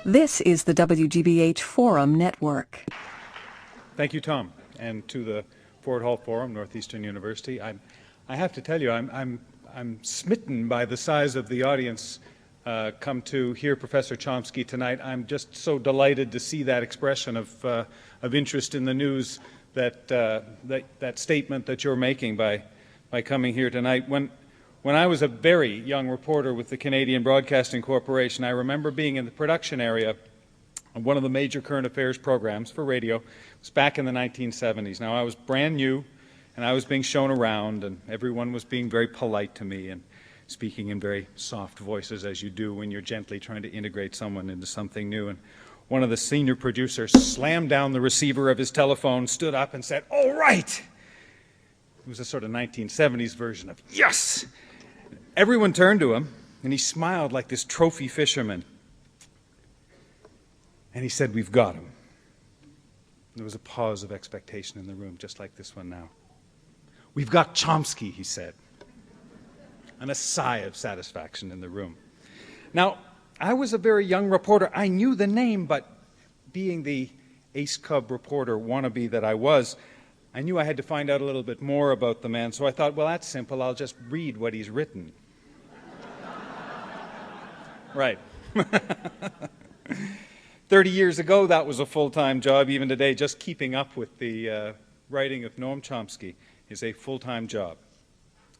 This is the WGBH Forum Network. Thank you, Tom, and to the Ford Hall Forum, Northeastern University. I have to tell you, I'm smitten by the size of the audience come to hear Professor Chomsky tonight. I'm just so delighted to see that expression of interest in the news, that statement that you're making by coming here tonight. When I was a very young reporter with the Canadian Broadcasting Corporation, I remember being in the production area of one of the major current affairs programs for radio. It was back in the 1970s. Now, I was brand new, and I was being shown around, and everyone was being very polite to me and speaking in very soft voices, as you do when you're gently trying to integrate someone into something new. And one of the senior producers slammed down the receiver of his telephone, stood up, and said, "All right!" It was a sort of 1970s version of "Yes!" Everyone turned to him, and he smiled like this trophy fisherman. And he said, "We've got him." There was a pause of expectation in the room, just like this one now. "We've got Chomsky," he said. And a sigh of satisfaction in the room. Now, I was a very young reporter. I knew the name, but being the ace cub reporter wannabe that I was, I knew I had to find out a little bit more about the man. So I thought, well, that's simple. I'll just read what he's written. Right. 30 years ago, that was a full-time job. Even today, just keeping up with the writing of Noam Chomsky is a full-time job.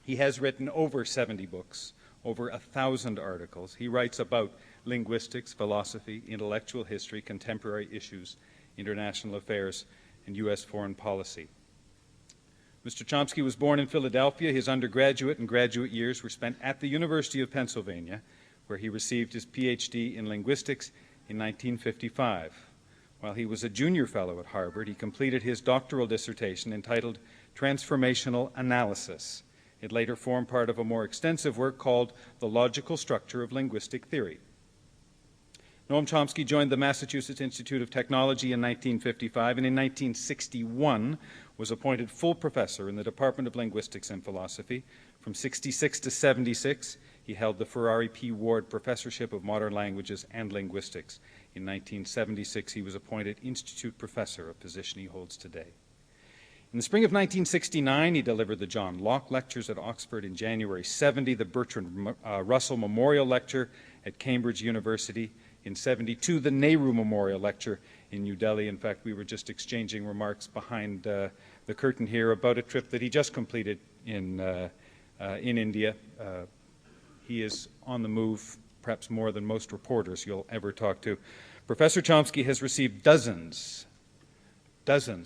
He has written over 70 books, over 1,000 articles. He writes about linguistics, philosophy, intellectual history, contemporary issues, international affairs, and U.S. foreign policy. Mr. Chomsky was born in Philadelphia. His undergraduate and graduate years were spent at the University of Pennsylvania, where he received his PhD in linguistics in 1955. While he was a junior fellow at Harvard, he completed his doctoral dissertation entitled Transformational Analysis. It later formed part of a more extensive work called The Logical Structure of Linguistic Theory. Noam Chomsky joined the Massachusetts Institute of Technology in 1955, and in 1961 was appointed full professor in the Department of Linguistics and Philosophy. From 66 to 76, he held the Ferrari P. Ward Professorship of Modern Languages and Linguistics. In 1976, he was appointed Institute Professor, a position he holds today. In the spring of 1969, he delivered the John Locke Lectures at Oxford. In January 70, the Bertrand Russell Memorial Lecture at Cambridge University. In 72, the Nehru Memorial Lecture in New Delhi. In fact, we were just exchanging remarks behind the curtain here about a trip that he just completed in India. He is on the move, perhaps more than most reporters you'll ever talk to. Professor Chomsky has received dozens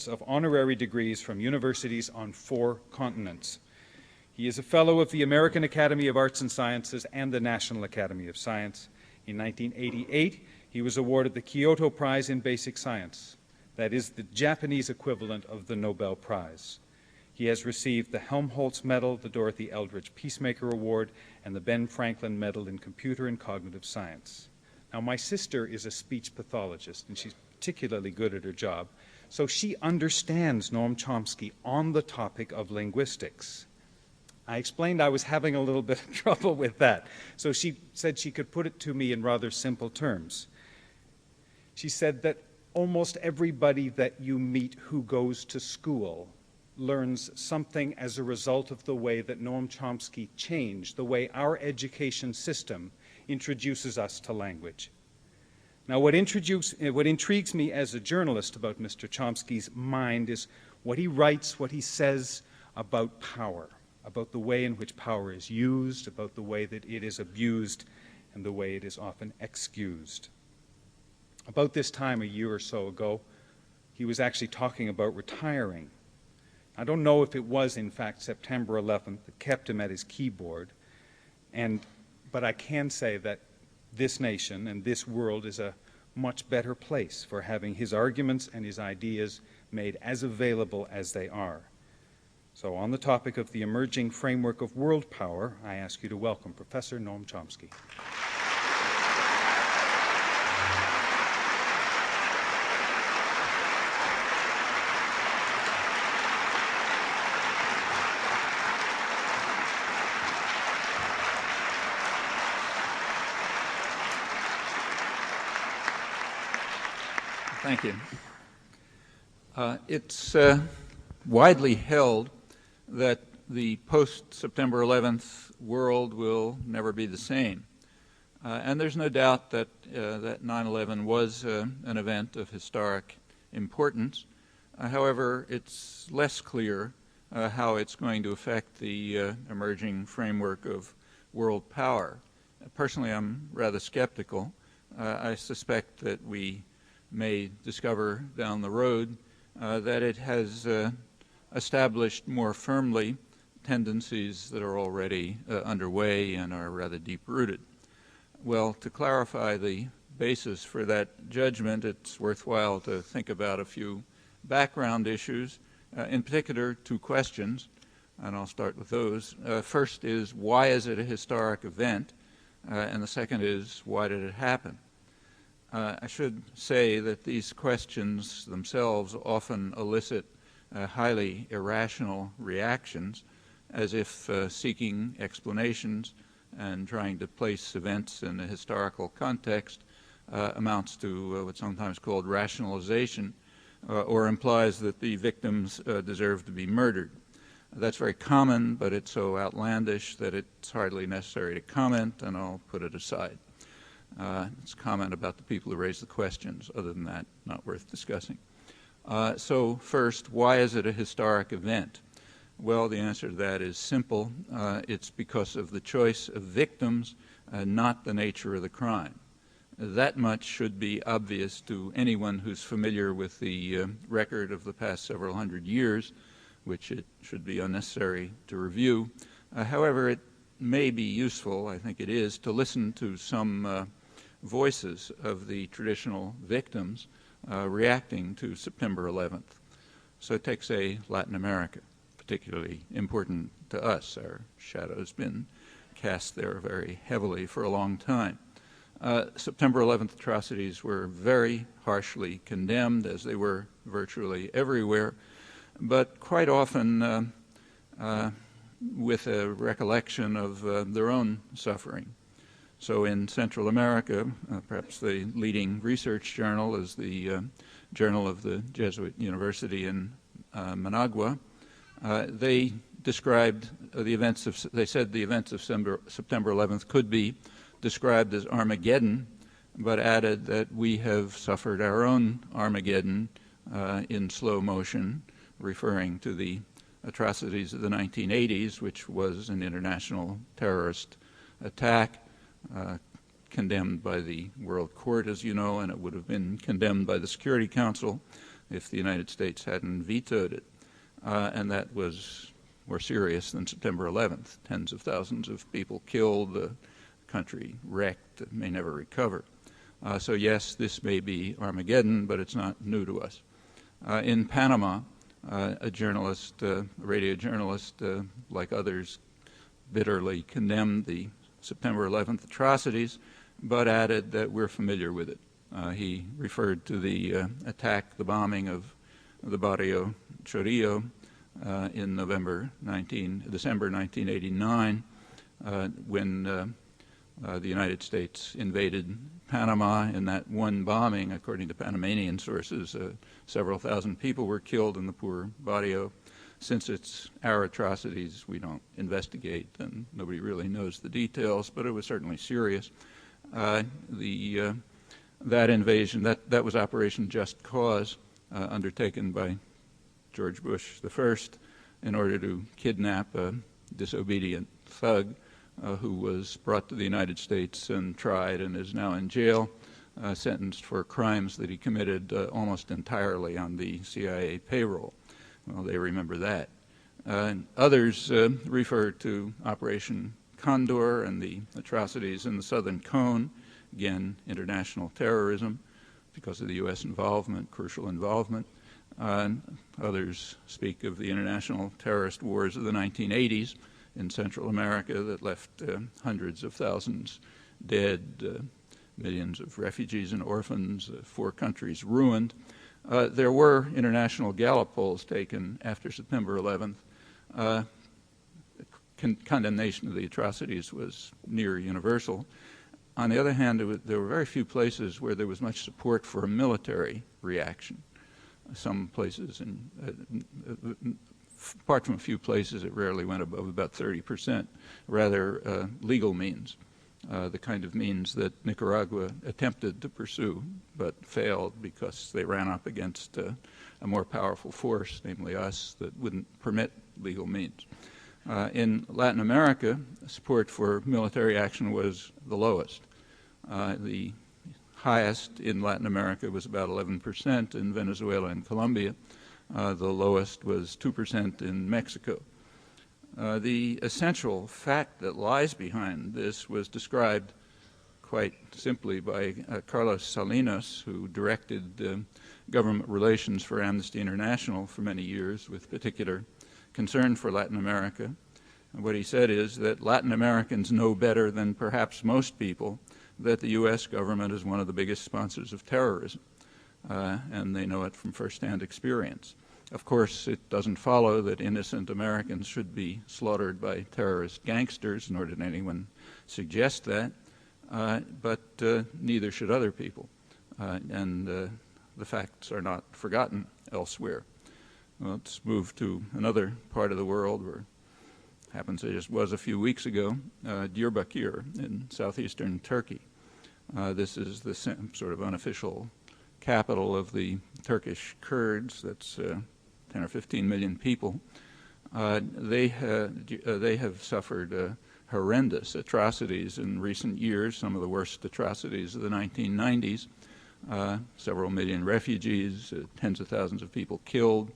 of honorary degrees from universities on 4 continents. He is a fellow of the American Academy of Arts and Sciences and the National Academy of Science. In 1988, he was awarded the Kyoto Prize in Basic Science. That is the Japanese equivalent of the Nobel Prize. He has received the Helmholtz Medal, the Dorothy Eldridge Peacemaker Award, and the Ben Franklin Medal in Computer and Cognitive Science. Now, my sister is a speech pathologist, and she's particularly good at her job, so she understands Noam Chomsky on the topic of linguistics. I explained I was having a little bit of trouble with that, so she said she could put it to me in rather simple terms. She said that almost everybody that you meet who goes to school learns something as a result of the way that Noam Chomsky changed the way our education system introduces us to language. Now, what intrigues me as a journalist about Mr. Chomsky's mind is what he writes, what he says about power, about the way in which power is used, about the way that it is abused, and the way it is often excused. About this time, a year or so ago, he was actually talking about retiring. I don't know if it was, in fact, September 11th that kept him at his keyboard, but I can say that this nation and this world is a much better place for having his arguments and his ideas made as available as they are. So on the topic of the emerging framework of world power, I ask you to welcome Professor Noam Chomsky. Thank you. It's widely held that the post-September 11th world will never be the same. And there's no doubt that that 9/11 was an event of historic importance. However, it's less clear how it's going to affect the emerging framework of world power. Personally, I'm rather skeptical. I suspect that we may discover down the road that it has established more firmly tendencies that are already underway and are rather deep-rooted. Well, to clarify the basis for that judgment, it's worthwhile to think about a few background issues, in particular two questions, and I'll start with those. First is, why is it a historic event? And the second is, why did it happen? I should say that these questions themselves often elicit highly irrational reactions, as if seeking explanations and trying to place events in a historical context amounts to what's sometimes called rationalization, or implies that the victims deserve to be murdered. That's very common, but it's so outlandish that it's hardly necessary to comment, and I'll put it aside. It's comment about the people who raise the questions. Other than that, not worth discussing. So first, why is it a historic event? Well, the answer to that is simple. It's because of the choice of victims, not the nature of the crime. That much should be obvious to anyone who's familiar with the record of the past several hundred years, which it should be unnecessary to review. However, it may be useful, I think it is, to listen to some voices of the traditional victims reacting to September 11th. So take, say, Latin America, particularly important to us. Our shadow's been cast there very heavily for a long time. September 11th atrocities were very harshly condemned, as they were virtually everywhere, but quite often with a recollection of their own suffering. So in Central America, perhaps the leading research journal is the Journal of the Jesuit University in Managua. They described the events of, they said the events of September 11th could be described as Armageddon, but added that we have suffered our own Armageddon in slow motion, referring to the atrocities of the 1980s, which was an international terrorist attack condemned by the World Court, as you know, and it would have been condemned by the Security Council if the United States hadn't vetoed it. And that was more serious than September 11th. Tens of thousands of people killed, the country wrecked, may never recover. So yes, this may be Armageddon, but it's not new to us. In Panama, a journalist, a radio journalist, like others, bitterly condemned the September 11th atrocities, but added that we're familiar with it. He referred to the attack, the bombing of the Barrio Chorrillo in December 1989, when the United States invaded Panama. In that one bombing, according to Panamanian sources, several thousand people were killed in the poor barrio. Since it's our atrocities, we don't investigate, and nobody really knows the details, but it was certainly serious. That invasion, that was Operation Just Cause, undertaken by George Bush I in order to kidnap a disobedient thug who was brought to the United States and tried and is now in jail, sentenced for crimes that he committed almost entirely on the CIA payroll. Well, they remember that. Others refer to Operation Condor and the atrocities in the Southern Cone, again, international terrorism because of the U.S. involvement, crucial involvement. Others speak of the international terrorist wars of the 1980s in Central America that left hundreds of thousands dead, millions of refugees and orphans, 4 countries ruined. There were international Gallup polls taken after September 11th. Condemnation of the atrocities was near universal. On the other hand, there were very few places where there was much support for a military reaction. Some places, apart from a few places, it rarely went above about 30%, rather legal means, the kind of means that Nicaragua attempted to pursue but failed because they ran up against a more powerful force, namely us, that wouldn't permit legal means. In Latin America, support for military action was the lowest. The highest in Latin America was about 11% in Venezuela and Colombia. The lowest was 2% in Mexico. The essential fact that lies behind this was described quite simply by Carlos Salinas, who directed government relations for Amnesty International for many years with particular concern for Latin America. And what he said is that Latin Americans know better than perhaps most people that the U.S. government is one of the biggest sponsors of terrorism, and they know it from firsthand experience. Of course, it doesn't follow that innocent Americans should be slaughtered by terrorist gangsters, nor did anyone suggest that, but neither should other people. And the facts are not forgotten elsewhere. Well, let's move to another part of the world where it happens it just was a few weeks ago, Diyarbakir in southeastern Turkey. This is the sort of unofficial capital of the Turkish Kurds. That's 10 or 15 million people. They have suffered horrendous atrocities in recent years, some of the worst atrocities of the 1990s. Several million refugees, tens of thousands of people killed,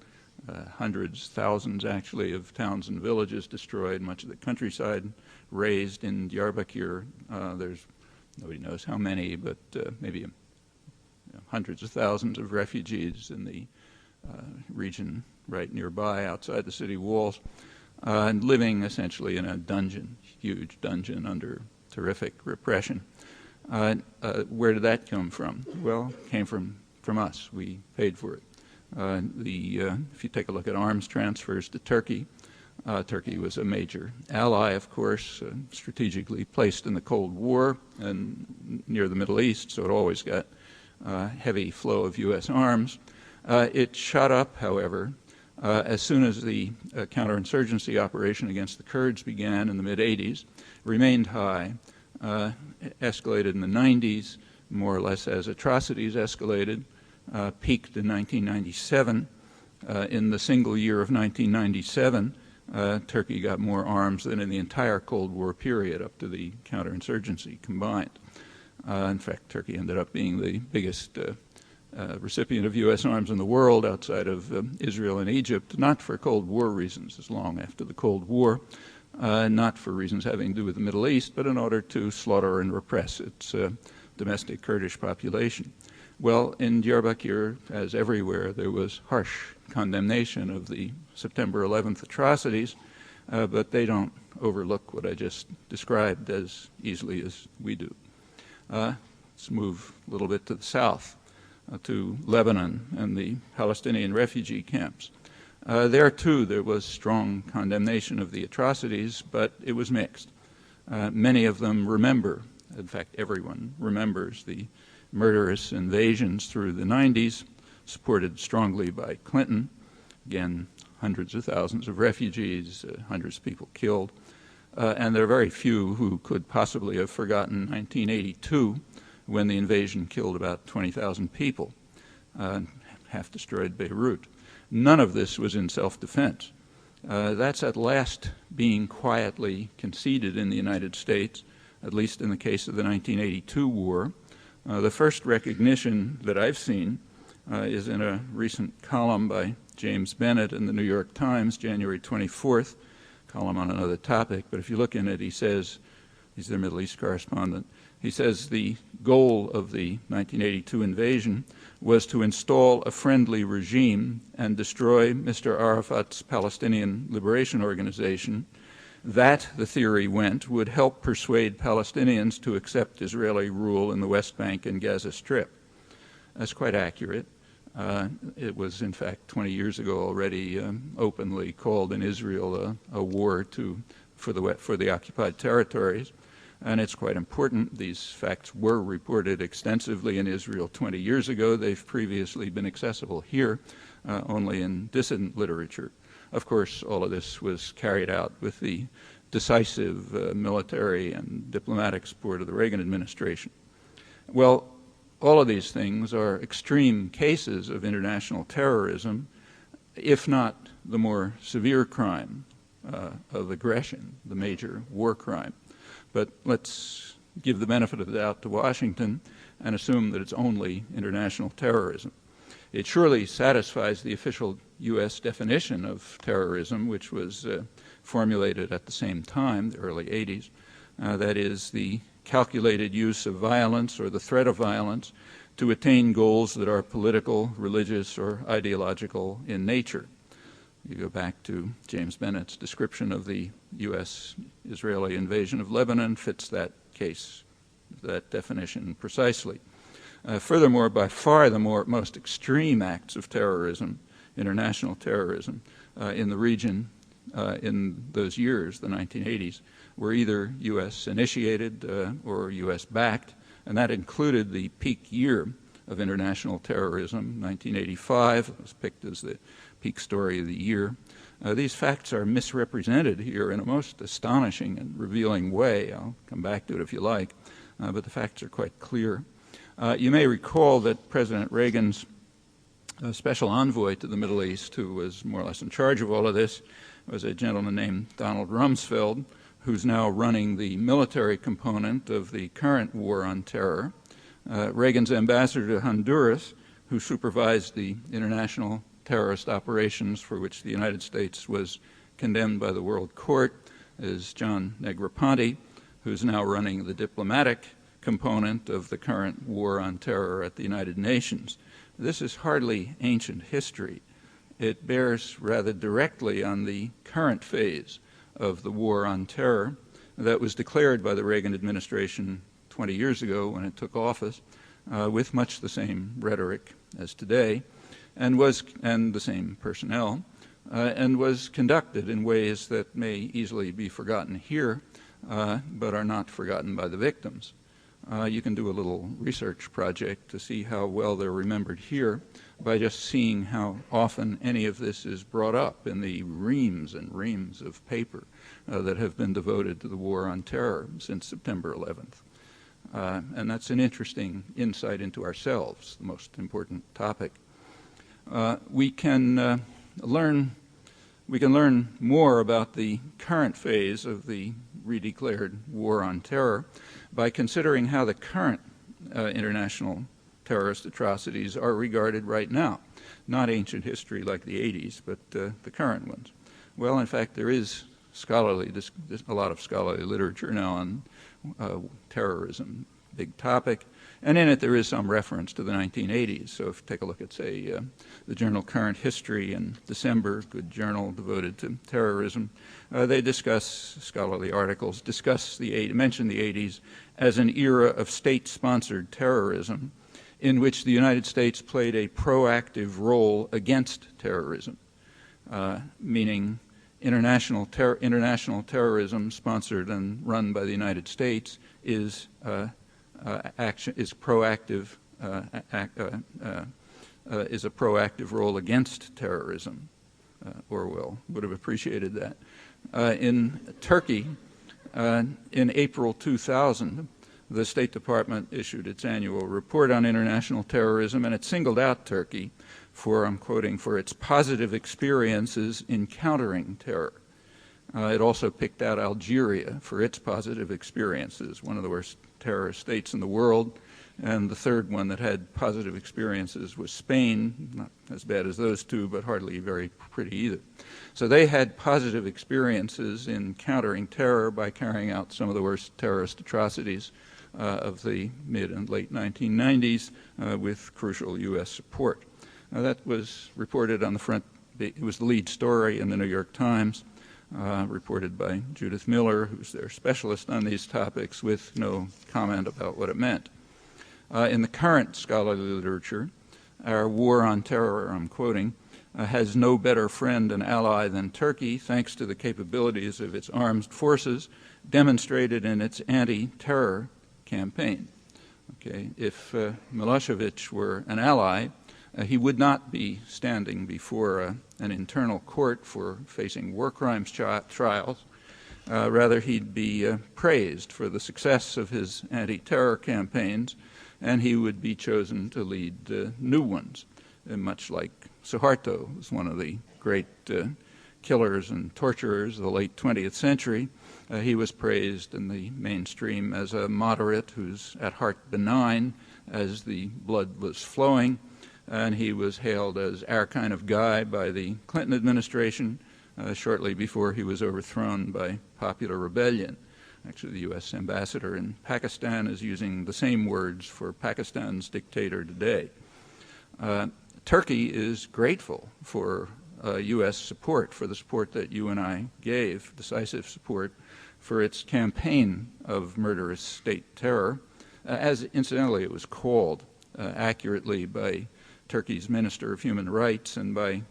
hundreds, thousands actually of towns and villages destroyed, much of the countryside razed in Diyarbakir. There's nobody knows how many, but maybe hundreds of thousands of refugees in the region right nearby outside the city walls, and living essentially in a dungeon, huge dungeon under terrific repression. Where did that come from? Well, it came from us. We paid for it. If you take a look at arms transfers to Turkey, Turkey was a major ally, of course, strategically placed in the Cold War and near the Middle East, so it always got heavy flow of U.S. arms. It shot up, however, as soon as the counterinsurgency operation against the Kurds began in the mid-'80s, remained high, escalated in the 90s, more or less as atrocities escalated, peaked in 1997. In the single year of 1997, Turkey got more arms than in the entire Cold War period up to the counterinsurgency combined. In fact, Turkey ended up being the biggest recipient of U.S. arms in the world outside of Israel and Egypt, not for Cold War reasons, as long after the Cold War, not for reasons having to do with the Middle East, but in order to slaughter and repress its domestic Kurdish population. Well, in Diyarbakir, as everywhere, there was harsh condemnation of the September 11th atrocities, but they don't overlook what I just described as easily as we do. Let's move a little bit to the south, to Lebanon and the Palestinian refugee camps. There, too, there was strong condemnation of the atrocities, but it was mixed. Many of them remember, in fact, everyone remembers the murderous invasions through the 90s, supported strongly by Clinton. Again, hundreds of thousands of refugees, hundreds of people killed. And there are very few who could possibly have forgotten 1982, when the invasion killed about 20,000 people, half destroyed Beirut. None of this was in self-defense. That's at last being quietly conceded in the United States, at least in the case of the 1982 war. The first recognition that I've seen is in a recent column by James Bennett in the New York Times, January 24th, column on another topic. But if you look in it, he says, he's their Middle East correspondent, he says the goal of the 1982 invasion was to install a friendly regime and destroy Mr. Arafat's Palestinian Liberation Organization. That, the theory went, would help persuade Palestinians to accept Israeli rule in the West Bank and Gaza Strip. That's quite accurate. It was, in fact, 20 years ago already openly called in Israel a war for the occupied territories. and it's quite important. These facts were reported extensively in Israel 20 years ago. They've previously been accessible here only in dissident literature. Of course, all of this was carried out with the decisive military and diplomatic support of the Reagan administration. Well, all of these things are extreme cases of international terrorism, if not the more severe crime of aggression, the major war crime. But let's give the benefit of the doubt to Washington and assume that it's only international terrorism. It surely satisfies the official U.S. definition of terrorism, which was formulated at the same time, the early 80s. That is, the calculated use of violence or the threat of violence to attain goals that are political, religious, or ideological in nature. You go back to James Bennett's description of the U.S.-Israeli invasion of Lebanon, fits that case, that definition precisely. Furthermore, by far the most extreme acts of terrorism, international terrorism, in the region in those years, the 1980s, were either U.S.-initiated or U.S.-backed, and that included the peak year of international terrorism, 1985. It was picked as the peak story of the year. These facts are misrepresented here in a most astonishing and revealing way. I'll come back to it if you like, but the facts are quite clear. You may recall that President Reagan's special envoy to the Middle East, who was more or less in charge of all of this, was a gentleman named Donald Rumsfeld, who's now running the military component of the current war on terror. Reagan's ambassador to Honduras, who supervised the international terrorist operations for which the United States was condemned by the World Court, is John Negroponte, who's now running the diplomatic component of the current war on terror at the United Nations. This is hardly ancient history. It bears rather directly on the current phase of the war on terror that was declared by the Reagan administration 20 years ago when it took office, with much the same rhetoric as today, and the same personnel, and was conducted in ways that may easily be forgotten here, but are not forgotten by the victims. You can do a little research project to see how well they're remembered here by just seeing how often any of this is brought up in the reams and reams of paper that have been devoted to the war on terror since September 11th. And that's an interesting insight into ourselves, the most important topic. We can learn more about the current phase of the redeclared war on terror by considering how the current international terrorist atrocities are regarded right now. Not ancient history like the 80s, but the current ones. Well, in fact, there is a lot of scholarly literature now on terrorism, big topic, and in it there is some reference to the 1980s. So if you take a look at, say, the journal Current History in December, good journal devoted to terrorism, they discuss, scholarly articles, mention the 80s as an era of state-sponsored terrorism in which the United States played a proactive role against terrorism, meaning international terrorism sponsored and run by the United States is a proactive role against terrorism. Orwell would have appreciated that. In Turkey, in April 2000, the State Department issued its annual report on international terrorism, and it singled out Turkey for, I'm quoting, for its positive experiences in countering terror. It also picked out Algeria for its positive experiences, one of the worst terrorist states in the world, and the third one that had positive experiences was Spain, not as bad as those two, but hardly very pretty either. So they had positive experiences in countering terror by carrying out some of the worst terrorist atrocities of the mid and late 1990s with crucial U.S. support. That was reported on the front, it was the lead story in the New York Times, reported by Judith Miller, who's their specialist on these topics, with no comment about what it meant. In the current scholarly literature, our war on terror, I'm quoting, has no better friend and ally than Turkey, thanks to the capabilities of its armed forces demonstrated in its anti-terror campaign. Okay. If Milosevic were an ally, he would not be standing before an internal court for facing war crimes trials. Rather, he'd be praised for the success of his anti-terror campaigns, and he would be chosen to lead new ones, much like Suharto was one of the great killers and torturers of the late 20th century. He was praised in the mainstream as a moderate who's at heart benign as the blood was flowing, and he was hailed as our kind of guy by the Clinton administration shortly before he was overthrown by popular rebellion. Actually, the U.S. ambassador in Pakistan is using the same words for Pakistan's dictator today. Turkey is grateful for U.S. support, for the support that you and I gave, decisive support, for its campaign of murderous state terror, as incidentally it was called accurately by Turkey's Minister of Human Rights and by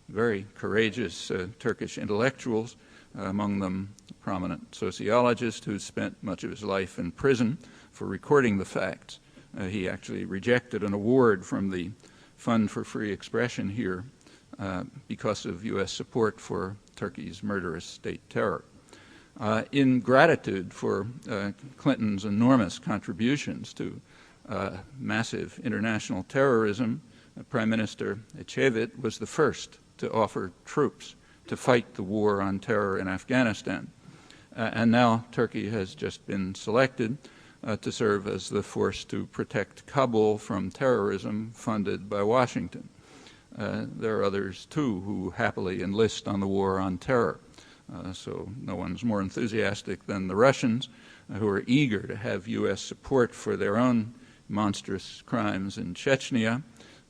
very courageous Turkish intellectuals, among them a prominent sociologist who spent much of his life in prison for recording the facts. He actually rejected an award from the Fund for Free Expression here because of U.S. support for Turkey's murderous state terror. In gratitude for Clinton's enormous contributions to massive international terrorism, Prime Minister Ecevit was the first to offer troops to fight the war on terror in Afghanistan. And now Turkey has just been selected to serve as the force to protect Kabul from terrorism funded by Washington. There are others, too, who happily enlist on the war on terror. So no one's more enthusiastic than the Russians, who are eager to have U.S. support for their own monstrous crimes in Chechnya,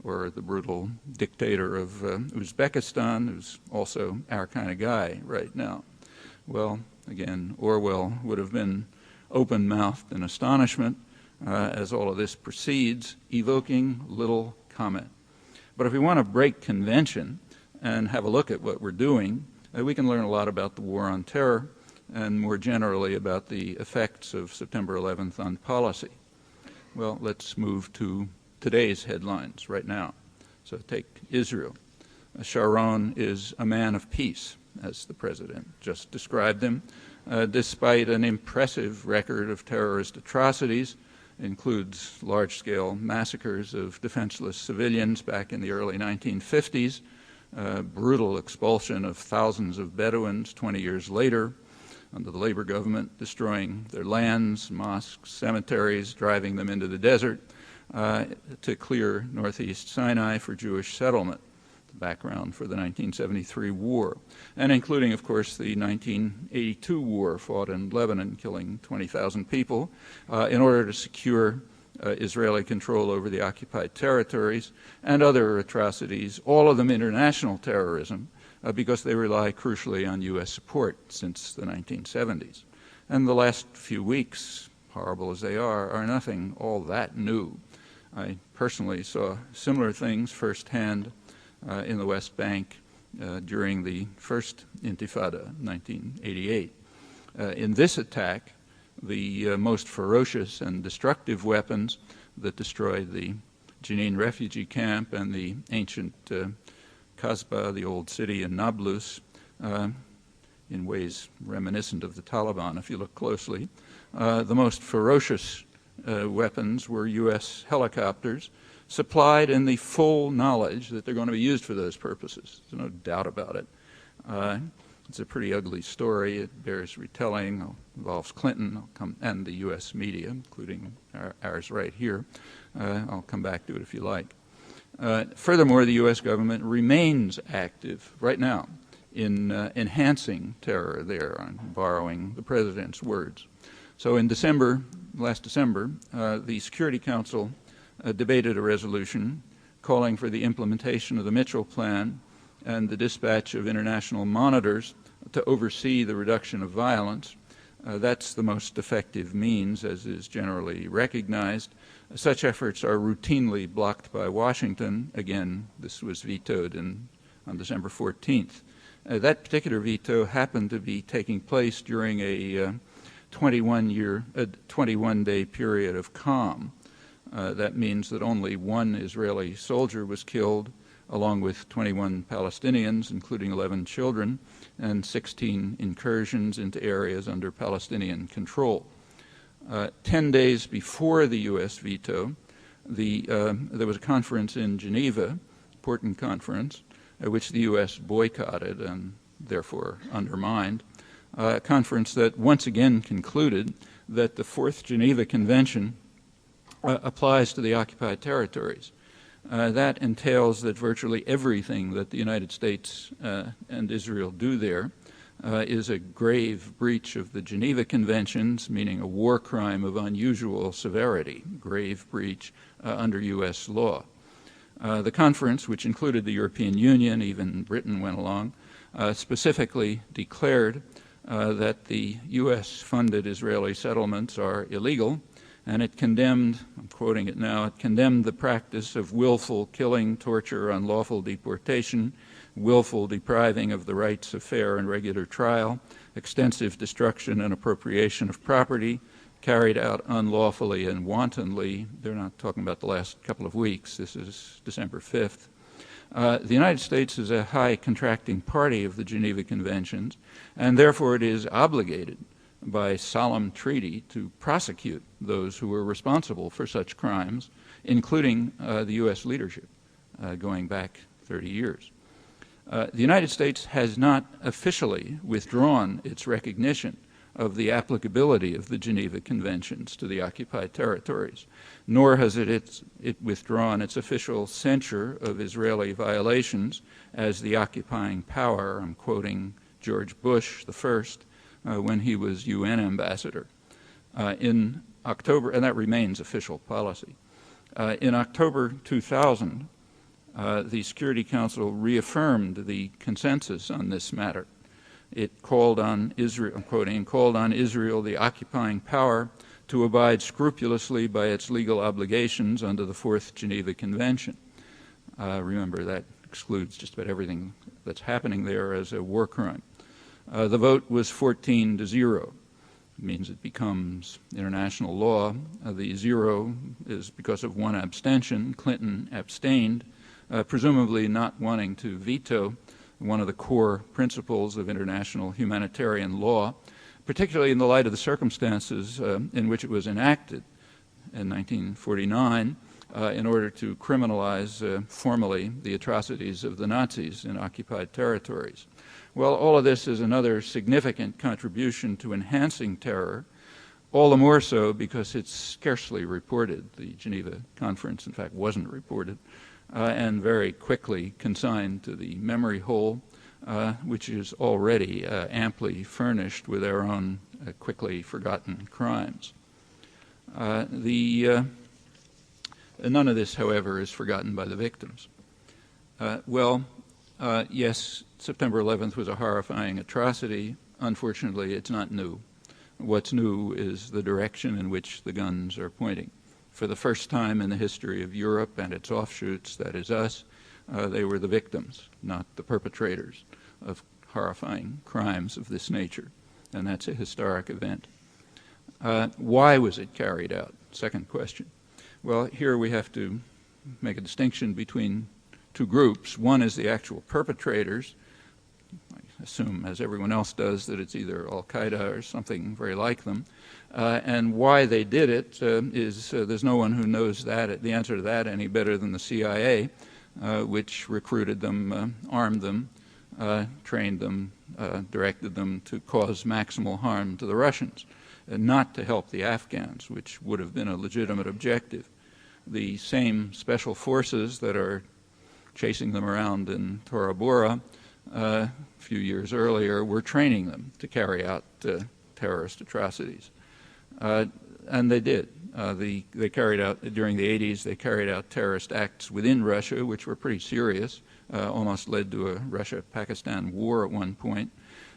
or the brutal dictator of Uzbekistan, who's also our kind of guy right now. Well, again, Orwell would have been open-mouthed in astonishment as all of this proceeds, evoking little comment. But if we want to break convention and have a look at what we're doing, we can learn a lot about the war on terror and more generally about the effects of September 11th on policy. Well, let's move to today's headlines right now. So take Israel. Sharon is a man of peace, as the president just described him, despite an impressive record of terrorist atrocities, includes large-scale massacres of defenseless civilians back in the early 1950s, brutal expulsion of thousands of Bedouins 20 years later under the labor government, destroying their lands, mosques, cemeteries, driving them into the desert to clear northeast Sinai for Jewish settlement, the background for the 1973 war, and including, of course, the 1982 war fought in Lebanon, killing 20,000 people, in order to secure Israeli control over the occupied territories, and other atrocities, all of them international terrorism, because they rely crucially on U.S. support since the 1970s. And the last few weeks, horrible as they are nothing all that new. I personally saw similar things firsthand in the West Bank during the first Intifada, 1988. In this attack, the most ferocious and destructive weapons that destroyed the Jenin refugee camp and the ancient Kasbah, the old city in Nablus, in ways reminiscent of the Taliban, if you look closely. The most ferocious weapons were U.S. helicopters, supplied in the full knowledge that they're going to be used for those purposes. There's no doubt about it. It's a pretty ugly story. It bears retelling. It involves Clinton and the U.S. media, including ours right here. I'll come back to it if you like. Furthermore, the U.S. government remains active right now in enhancing terror there, on borrowing the president's words. So in last December, the Security Council debated a resolution calling for the implementation of the Mitchell Plan and the dispatch of international monitors to oversee the reduction of violence. That's the most effective means, as is generally recognized. Such efforts are routinely blocked by Washington. Again, this was vetoed in on December 14th. That particular veto happened to be taking place during a 21-day period of calm. That means that only one Israeli soldier was killed, along with 21 Palestinians, including 11 children, and 16 incursions into areas under Palestinian control. 10 days before the U.S. veto, there was a conference in Geneva, important conference, which the U.S. boycotted and therefore undermined, a conference that once again concluded that the Fourth Geneva Convention applies to the occupied territories. That entails that virtually everything that the United States and Israel do there is a grave breach of the Geneva Conventions, meaning a war crime of unusual severity, grave breach under U.S. law. The conference, which included the European Union, even Britain went along, specifically declared that the U.S.-funded Israeli settlements are illegal, and it condemned, I'm quoting it now, it condemned the practice of willful killing, torture, unlawful deportation, willful depriving of the rights of fair and regular trial, extensive destruction and appropriation of property, carried out unlawfully and wantonly. They're not talking about the last couple of weeks. This is December 5th. The United States is a high contracting party of the Geneva Conventions, and therefore it is obligated by solemn treaty to prosecute those who were responsible for such crimes, including the U.S. leadership going back 30 years. The United States has not officially withdrawn its recognition of the applicability of the Geneva Conventions to the occupied territories, nor has it withdrawn its official censure of Israeli violations as the occupying power. I'm quoting George Bush, the first, when he was UN ambassador. In October, and that remains official policy. In October 2000, the Security Council reaffirmed the consensus on this matter. It called on Israel, I'm quoting, called on Israel, the occupying power, to abide scrupulously by its legal obligations under the Fourth Geneva Convention. Remember, that excludes just about everything that's happening there as a war crime. The vote was 14-0. It means it becomes international law. The 0 is because of one abstention. Clinton abstained, presumably not wanting to veto one of the core principles of international humanitarian law, particularly in the light of the circumstances in which it was enacted in 1949 in order to criminalize formally the atrocities of the Nazis in occupied territories. Well, all of this is another significant contribution to enhancing terror, all the more so because it's scarcely reported. The Geneva Conference, in fact, wasn't reported, and very quickly consigned to the memory hole, which is already amply furnished with our own quickly forgotten crimes. None of this, however, is forgotten by the victims. Yes, September 11th was a horrifying atrocity. Unfortunately, it's not new. What's new is the direction in which the guns are pointing. For the first time in the history of Europe and its offshoots, that is us, they were the victims, not the perpetrators of horrifying crimes of this nature. And that's a historic event. Why was it carried out? Second question. Well, here we have to make a distinction between two groups. One is the actual perpetrators. I assume, as everyone else does, that it's either Al-Qaeda or something very like them. And why they did it is there's no one who knows that, the answer to that any better than the CIA, which recruited them, armed them, trained them, directed them to cause maximal harm to the Russians, and not to help the Afghans, which would have been a legitimate objective. The same special forces that are chasing them around in Tora Bora a few years earlier were training them to carry out terrorist atrocities. And they did. They carried out, during the 80s, they carried out terrorist acts within Russia, which were pretty serious, almost led to a Russia-Pakistan war at one point.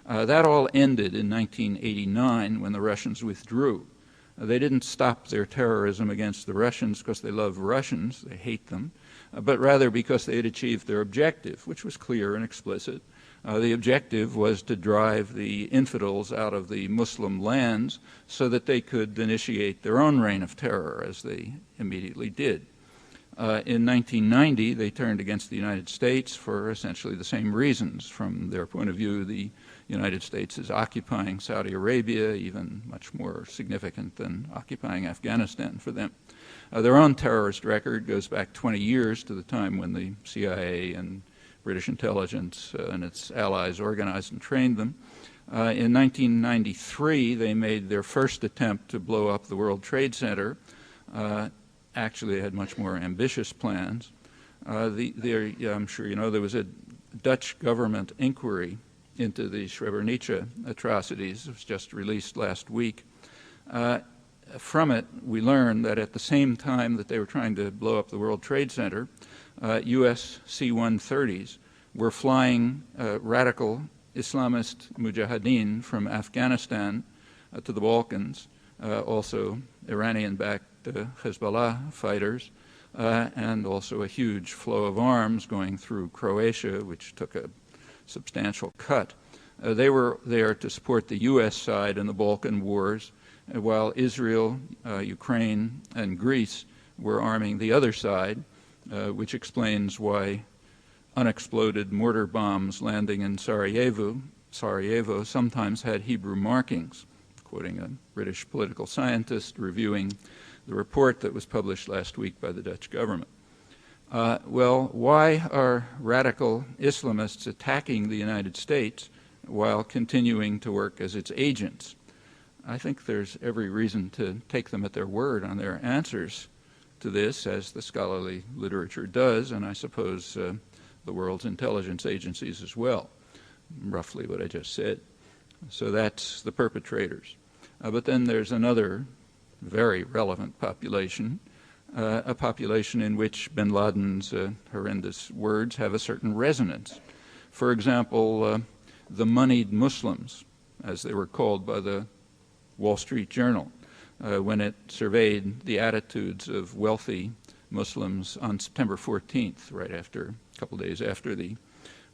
That all ended in 1989 when the Russians withdrew. They didn't stop their terrorism against the Russians because they love Russians, they hate them, but rather because they had achieved their objective, which was clear and explicit. The objective was to drive the infidels out of the Muslim lands so that they could initiate their own reign of terror, as they immediately did. In 1990, they turned against the United States for essentially the same reasons. From their point of view, the United States is occupying Saudi Arabia, even much more significant than occupying Afghanistan for them. Their own terrorist record goes back 20 years to the time when the CIA and British intelligence and its allies organized and trained them. In 1993, they made their first attempt to blow up the World Trade Center. Actually, they had much more ambitious plans. I'm sure you know there was a Dutch government inquiry into the Srebrenica atrocities. It was just released last week. From it, we learned that at the same time that they were trying to blow up the World Trade Center, U.S. C-130s were flying radical Islamist mujahideen from Afghanistan to the Balkans, also Iranian-backed Hezbollah fighters, and also a huge flow of arms going through Croatia, which took a substantial cut. They were there to support the U.S. side in the Balkan wars, while Israel, Ukraine, and Greece were arming the other side, which explains why unexploded mortar bombs landing in Sarajevo sometimes had Hebrew markings, quoting a British political scientist reviewing the report that was published last week by the Dutch government. Well, why are radical Islamists attacking the United States while continuing to work as its agents? I think there's every reason to take them at their word on their answers to this, as the scholarly literature does, and I suppose the world's intelligence agencies as well, roughly what I just said. So that's the perpetrators. But then there's another very relevant population, a population in which bin Laden's horrendous words have a certain resonance. For example, the moneyed Muslims, as they were called by the Wall Street Journal, when it surveyed the attitudes of wealthy Muslims on September 14th, right after, a couple days after the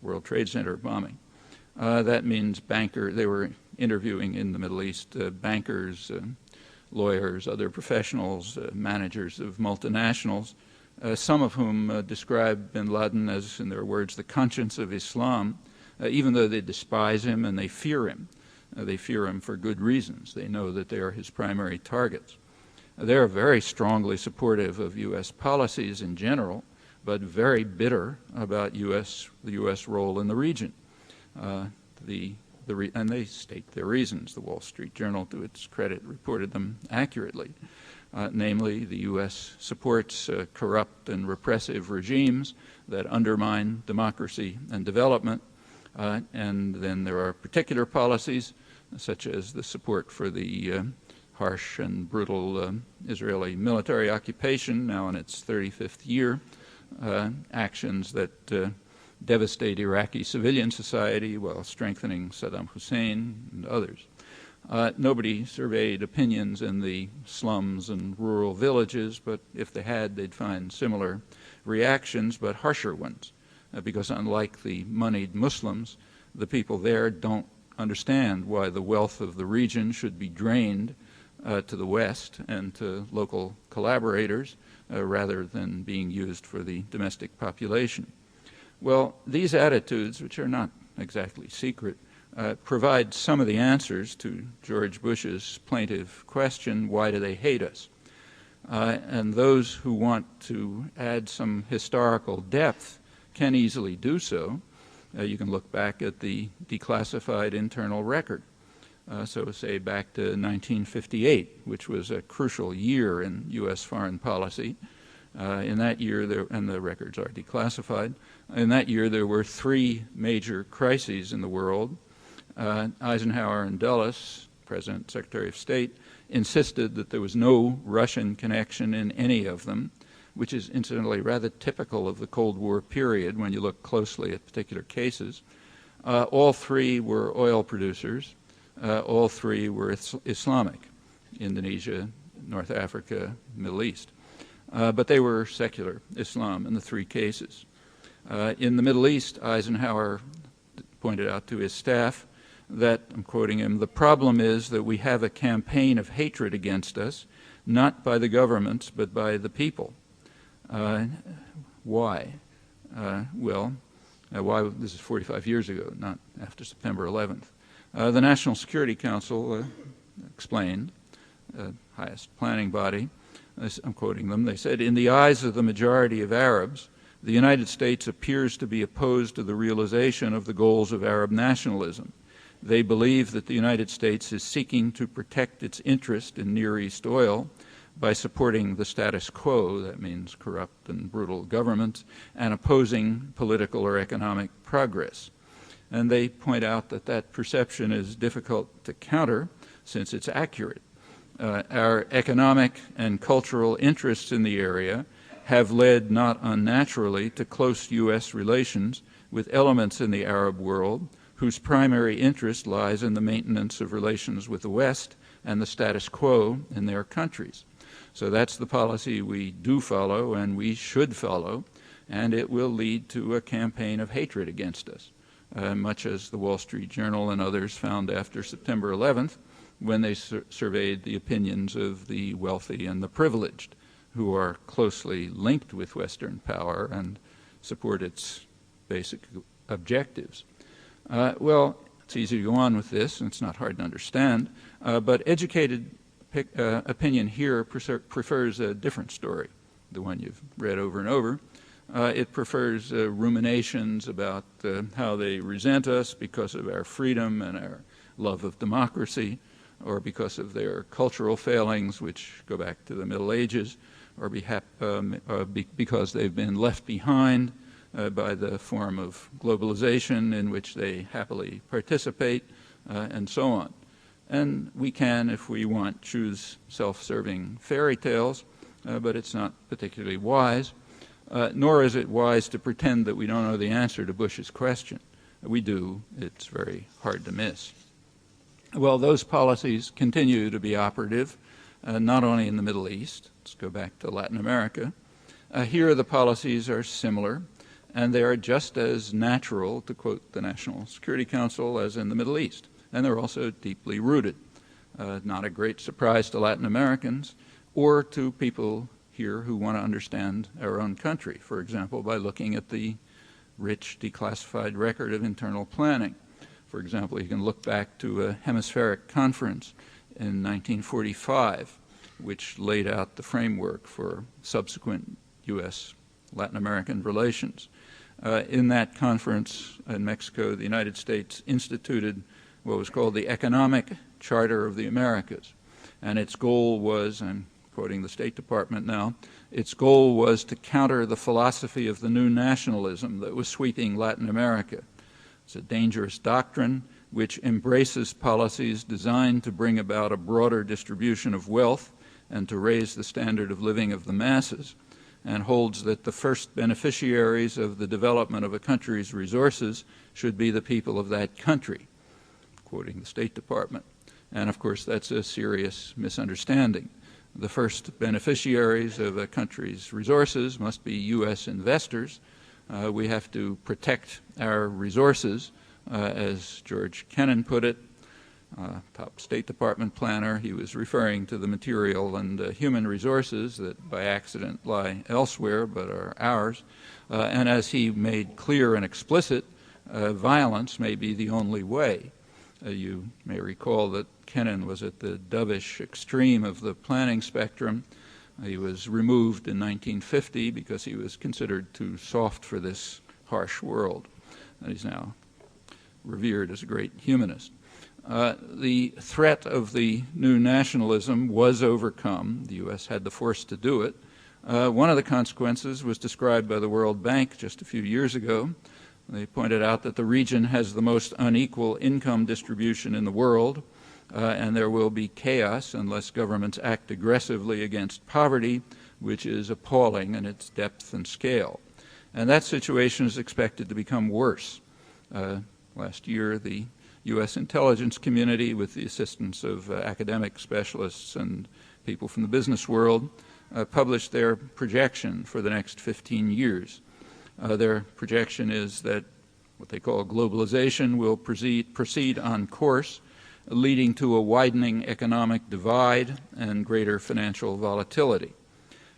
World Trade Center bombing. That means they were interviewing in the Middle East bankers, lawyers, other professionals, managers of multinationals, some of whom describe bin Laden as, in their words, the conscience of Islam, even though they despise him and they fear him. They fear him for good reasons. They know that they are his primary targets. They are very strongly supportive of U.S. policies in general, but very bitter about the U.S. role in the region. And they state their reasons. The Wall Street Journal, to its credit, reported them accurately. Namely, the U.S. supports corrupt and repressive regimes that undermine democracy and development. And then there are particular policies, such as the support for the harsh and brutal Israeli military occupation, now in its 35th year, actions that devastate Iraqi civilian society while strengthening Saddam Hussein and others. Nobody surveyed opinions in the slums and rural villages, but if they had, they'd find similar reactions, but harsher ones, because unlike the moneyed Muslims, the people there don't understand why the wealth of the region should be drained to the West and to local collaborators rather than being used for the domestic population. Well, these attitudes, which are not exactly secret, provide some of the answers to George Bush's plaintive question, why do they hate us? And those who want to add some historical depth can easily do so. You can look back at the declassified internal record. So say back to 1958, which was a crucial year in U.S. foreign policy. In that year, and the records are declassified, in that year there were three major crises in the world. Eisenhower and Dulles, President, Secretary of State, insisted that there was no Russian connection in any of them, which is incidentally rather typical of the Cold War period when you look closely at particular cases. All three were oil producers. All three were Islamic. Indonesia, North Africa, Middle East. But they were secular Islam in the three cases. In the Middle East, Eisenhower pointed out to his staff that, I'm quoting him, "The problem is that we have a campaign of hatred against us, not by the governments, but by the people." Why? Why? This is 45 years ago, not after September 11th. The National Security Council explained, highest planning body, I'm quoting them, they said, "In the eyes of the majority of Arabs, the United States appears to be opposed to the realization of the goals of Arab nationalism. They believe that the United States is seeking to protect its interest in Near East oil by supporting the status quo," that means corrupt and brutal governments, "and opposing political or economic progress." And they point out that that perception is difficult to counter since it's accurate. Our economic and cultural interests in the area have led not unnaturally to close U.S. relations with elements in the Arab world whose primary interest lies in the maintenance of relations with the West and the status quo in their countries. So that's the policy we do follow and we should follow, and it will lead to a campaign of hatred against us, much as the Wall Street Journal and others found after September 11th when they surveyed the opinions of the wealthy and the privileged, who are closely linked with Western power and support its basic objectives. Well, it's easy to go on with this, and it's not hard to understand, but educated opinion here prefers a different story, the one you've read over and over. It prefers ruminations about how they resent us because of our freedom and our love of democracy, or because of their cultural failings, which go back to the Middle Ages, or because they've been left behind by the form of globalization in which they happily participate, and so on. And we can, if we want, choose self-serving fairy tales, but it's not particularly wise, nor is it wise to pretend that we don't know the answer to Bush's question. We do. It's very hard to miss. Well, those policies continue to be operative, not only in the Middle East. Let's go back to Latin America. Here the policies are similar, and they are just as natural, to quote the National Security Council, as in the Middle East. And they're also deeply rooted. Not a great surprise to Latin Americans or to people here who want to understand our own country, for example, by looking at the rich declassified record of internal planning. For example, you can look back to a hemispheric conference in 1945, which laid out the framework for subsequent U.S.-Latin American relations. In that conference in Mexico, the United States instituted what was called the Economic Charter of the Americas. And its goal was, I'm quoting the State Department now, its goal was to counter the philosophy of the new nationalism that was sweeping Latin America. It's a dangerous doctrine which embraces policies designed to bring about a broader distribution of wealth and to raise the standard of living of the masses, and holds that the first beneficiaries of the development of a country's resources should be the people of that country, quoting the State Department. And of course, that's a serious misunderstanding. The first beneficiaries of a country's resources must be U.S. investors. We have to protect our resources, as George Kennan put it, top State Department planner. He was referring to the material and human resources that by accident lie elsewhere but are ours. And as he made clear and explicit, violence may be the only way. You may recall that Kennan was at the dovish extreme of the planning spectrum. He was removed in 1950 because he was considered too soft for this harsh world. And he's now revered as a great humanist. The threat of the new nationalism was overcome. The U.S. had the force to do it. One of the consequences was described by the World Bank just a few years ago. They pointed out that the region has the most unequal income distribution in the world, and there will be chaos unless governments act aggressively against poverty, which is appalling in its depth and scale. And that situation is expected to become worse. Last year, the U.S. intelligence community, with the assistance of academic specialists and people from the business world, published their projection for the next 15 years. Their projection is that what they call globalization will proceed on course, leading to a widening economic divide and greater financial volatility.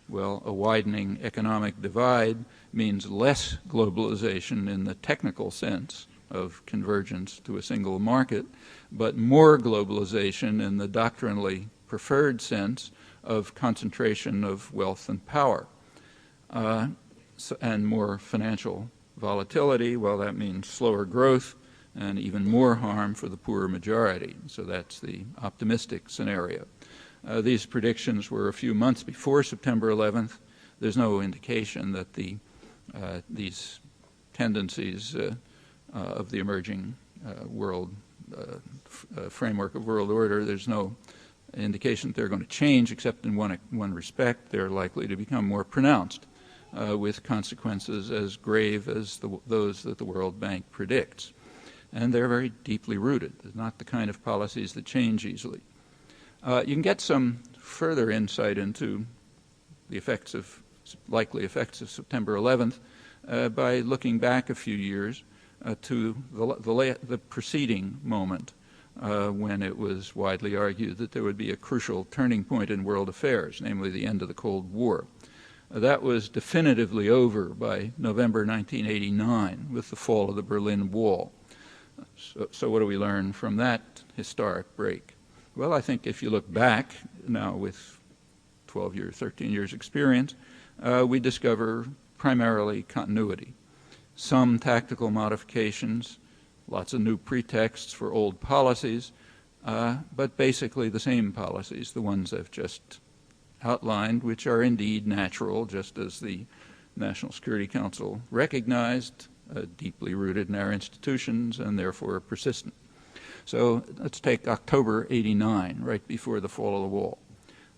Well, a widening economic divide means less globalization in the technical sense of convergence to a single market, but more globalization in the doctrinally preferred sense of concentration of wealth and power. And more financial volatility, well, that means slower growth and even more harm for the poor majority. So that's the optimistic scenario. These predictions were a few months before September 11th. There's no indication that these tendencies of the emerging world framework of world order, there's no indication that they're going to change, except in one respect. They're likely to become more pronounced, with consequences as grave as those that the World Bank predicts. And they're very deeply rooted. They're not the kind of policies that change easily. You can get some further insight into the likely effects of September 11th by looking back a few years to the preceding moment when it was widely argued that there would be a crucial turning point in world affairs, namely the end of the Cold War. That was definitively over by November 1989 with the fall of the Berlin Wall. So what do we learn from that historic break? Well, I think if you look back now with 12 years, 13 years experience, we discover primarily continuity. Some tactical modifications, lots of new pretexts for old policies, but basically the same policies, the ones I've just outlined, which are indeed natural, just as the National Security Council recognized, deeply rooted in our institutions and therefore persistent. So let's take October '89, right before the fall of the wall.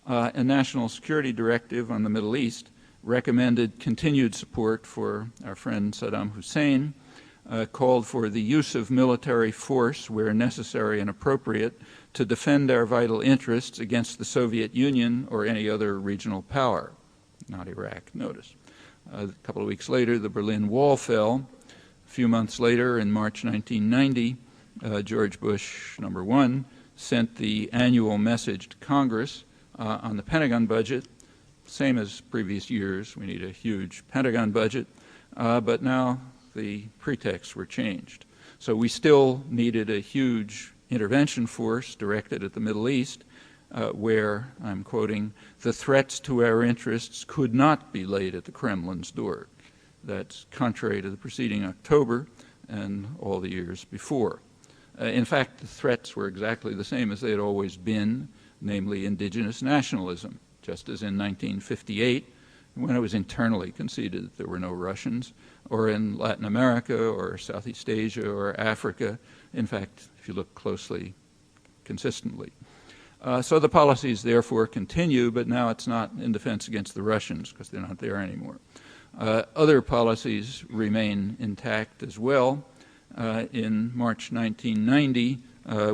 A national security directive on the Middle East recommended continued support for our friend Saddam Hussein, called for the use of military force where necessary and appropriate to defend our vital interests against the Soviet Union or any other regional power, not Iraq, notice. A couple of weeks later, the Berlin Wall fell. A few months later, in March 1990, George Bush, #1, sent the annual message to Congress on the Pentagon budget, same as previous years. We need a huge Pentagon budget, but now the pretexts were changed. So we still needed a huge intervention force directed at the Middle East, where, I'm quoting, the threats to our interests could not be laid at the Kremlin's door. That's contrary to the preceding October and all the years before. In fact, the threats were exactly the same as they had always been, namely indigenous nationalism, just as in 1958, when it was internally conceded that there were no Russians, or in Latin America or Southeast Asia or Africa, in fact, if you look closely, consistently. So the policies therefore continue, but now it's not in defense against the Russians because they're not there anymore. Other policies remain intact as well. In March 1990,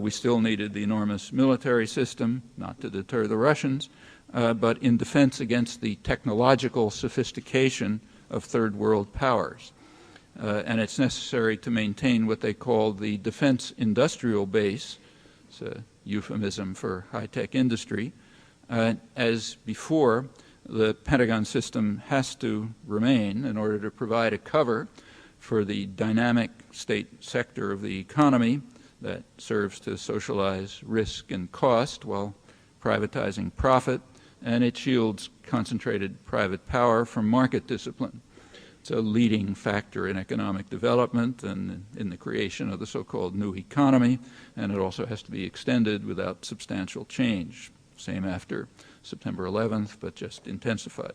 we still needed the enormous military system, not to deter the Russians, but in defense against the technological sophistication of third world powers. And it's necessary to maintain what they call the defense industrial base. It's a euphemism for high-tech industry. As before, the Pentagon system has to remain in order to provide a cover for the dynamic state sector of the economy that serves to socialize risk and cost while privatizing profit, and it shields concentrated private power from market discipline. It's a leading factor in economic development and in the creation of the so-called new economy, and it also has to be extended without substantial change. Same after September 11th, but just intensified.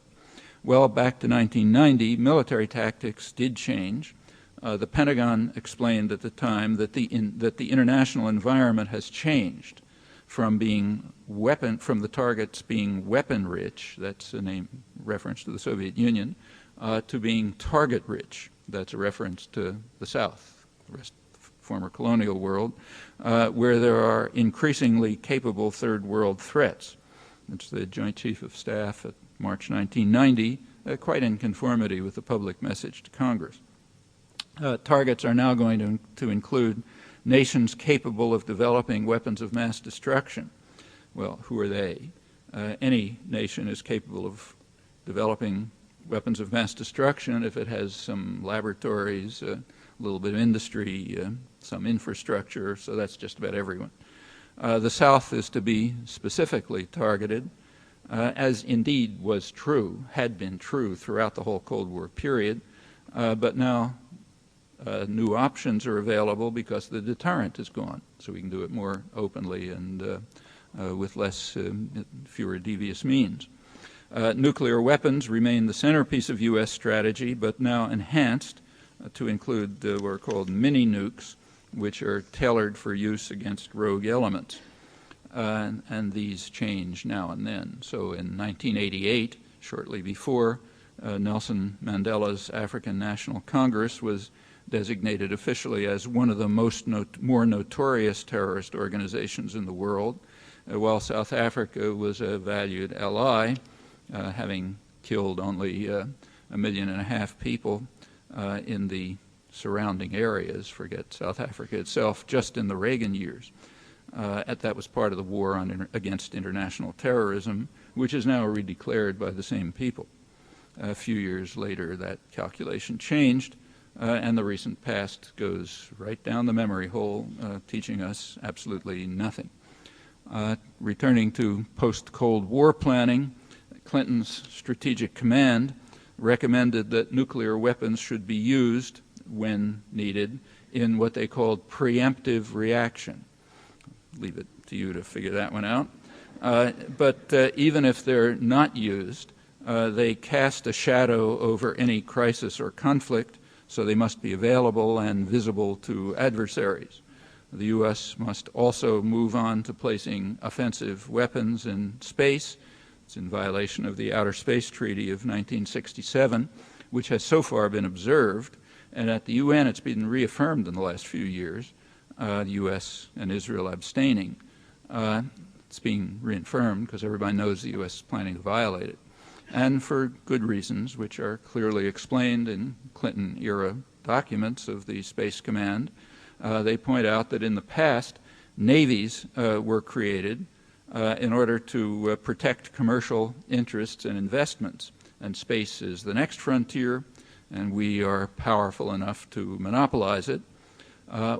Well, back to 1990, military tactics did change. The Pentagon explained at the time that the international environment has changed from the targets being weapon-rich, that's a reference to the Soviet Union, to being target-rich, that's a reference to the South, the rest of the former colonial world, where there are increasingly capable third world threats. It's the Joint Chief of Staff at March 1990, quite in conformity with the public message to Congress. Targets are now going to include nations capable of developing weapons of mass destruction. Well, who are they? Any nation is capable of developing weapons of mass destruction if it has some laboratories, a little bit of industry, some infrastructure, so that's just about everyone. The South is to be specifically targeted, as indeed was true, had been true throughout the whole Cold War period, but now new options are available because the deterrent is gone, so we can do it more openly and with fewer devious means. Nuclear weapons remain the centerpiece of U.S. strategy, but now enhanced to include what are called mini-nukes, which are tailored for use against rogue elements. And these change now and then. So in 1988, shortly before, Nelson Mandela's African National Congress was designated officially as one of the more notorious terrorist organizations in the world, while South Africa was a valued ally, having killed only 1.5 million people in the surrounding areas, forget South Africa itself, just in the Reagan years. That was part of the war against international terrorism, which is now redeclared by the same people. A few years later, that calculation changed, and the recent past goes right down the memory hole, teaching us absolutely nothing. Returning to post-Cold War planning, Clinton's Strategic Command recommended that nuclear weapons should be used, when needed, in what they called preemptive reaction. Leave it to you to figure that one out. But even if they're not used, they cast a shadow over any crisis or conflict, so they must be available and visible to adversaries. The U.S. must also move on to placing offensive weapons in space. It's in violation of the Outer Space Treaty of 1967, which has so far been observed, and at the UN it's been reaffirmed in the last few years, the U.S. and Israel abstaining. It's being reaffirmed because everybody knows the U.S. is planning to violate it, and for good reasons, which are clearly explained in Clinton-era documents of the Space Command. They point out that in the past, navies were created in order to protect commercial interests and investments, and space is the next frontier, and we are powerful enough to monopolize it.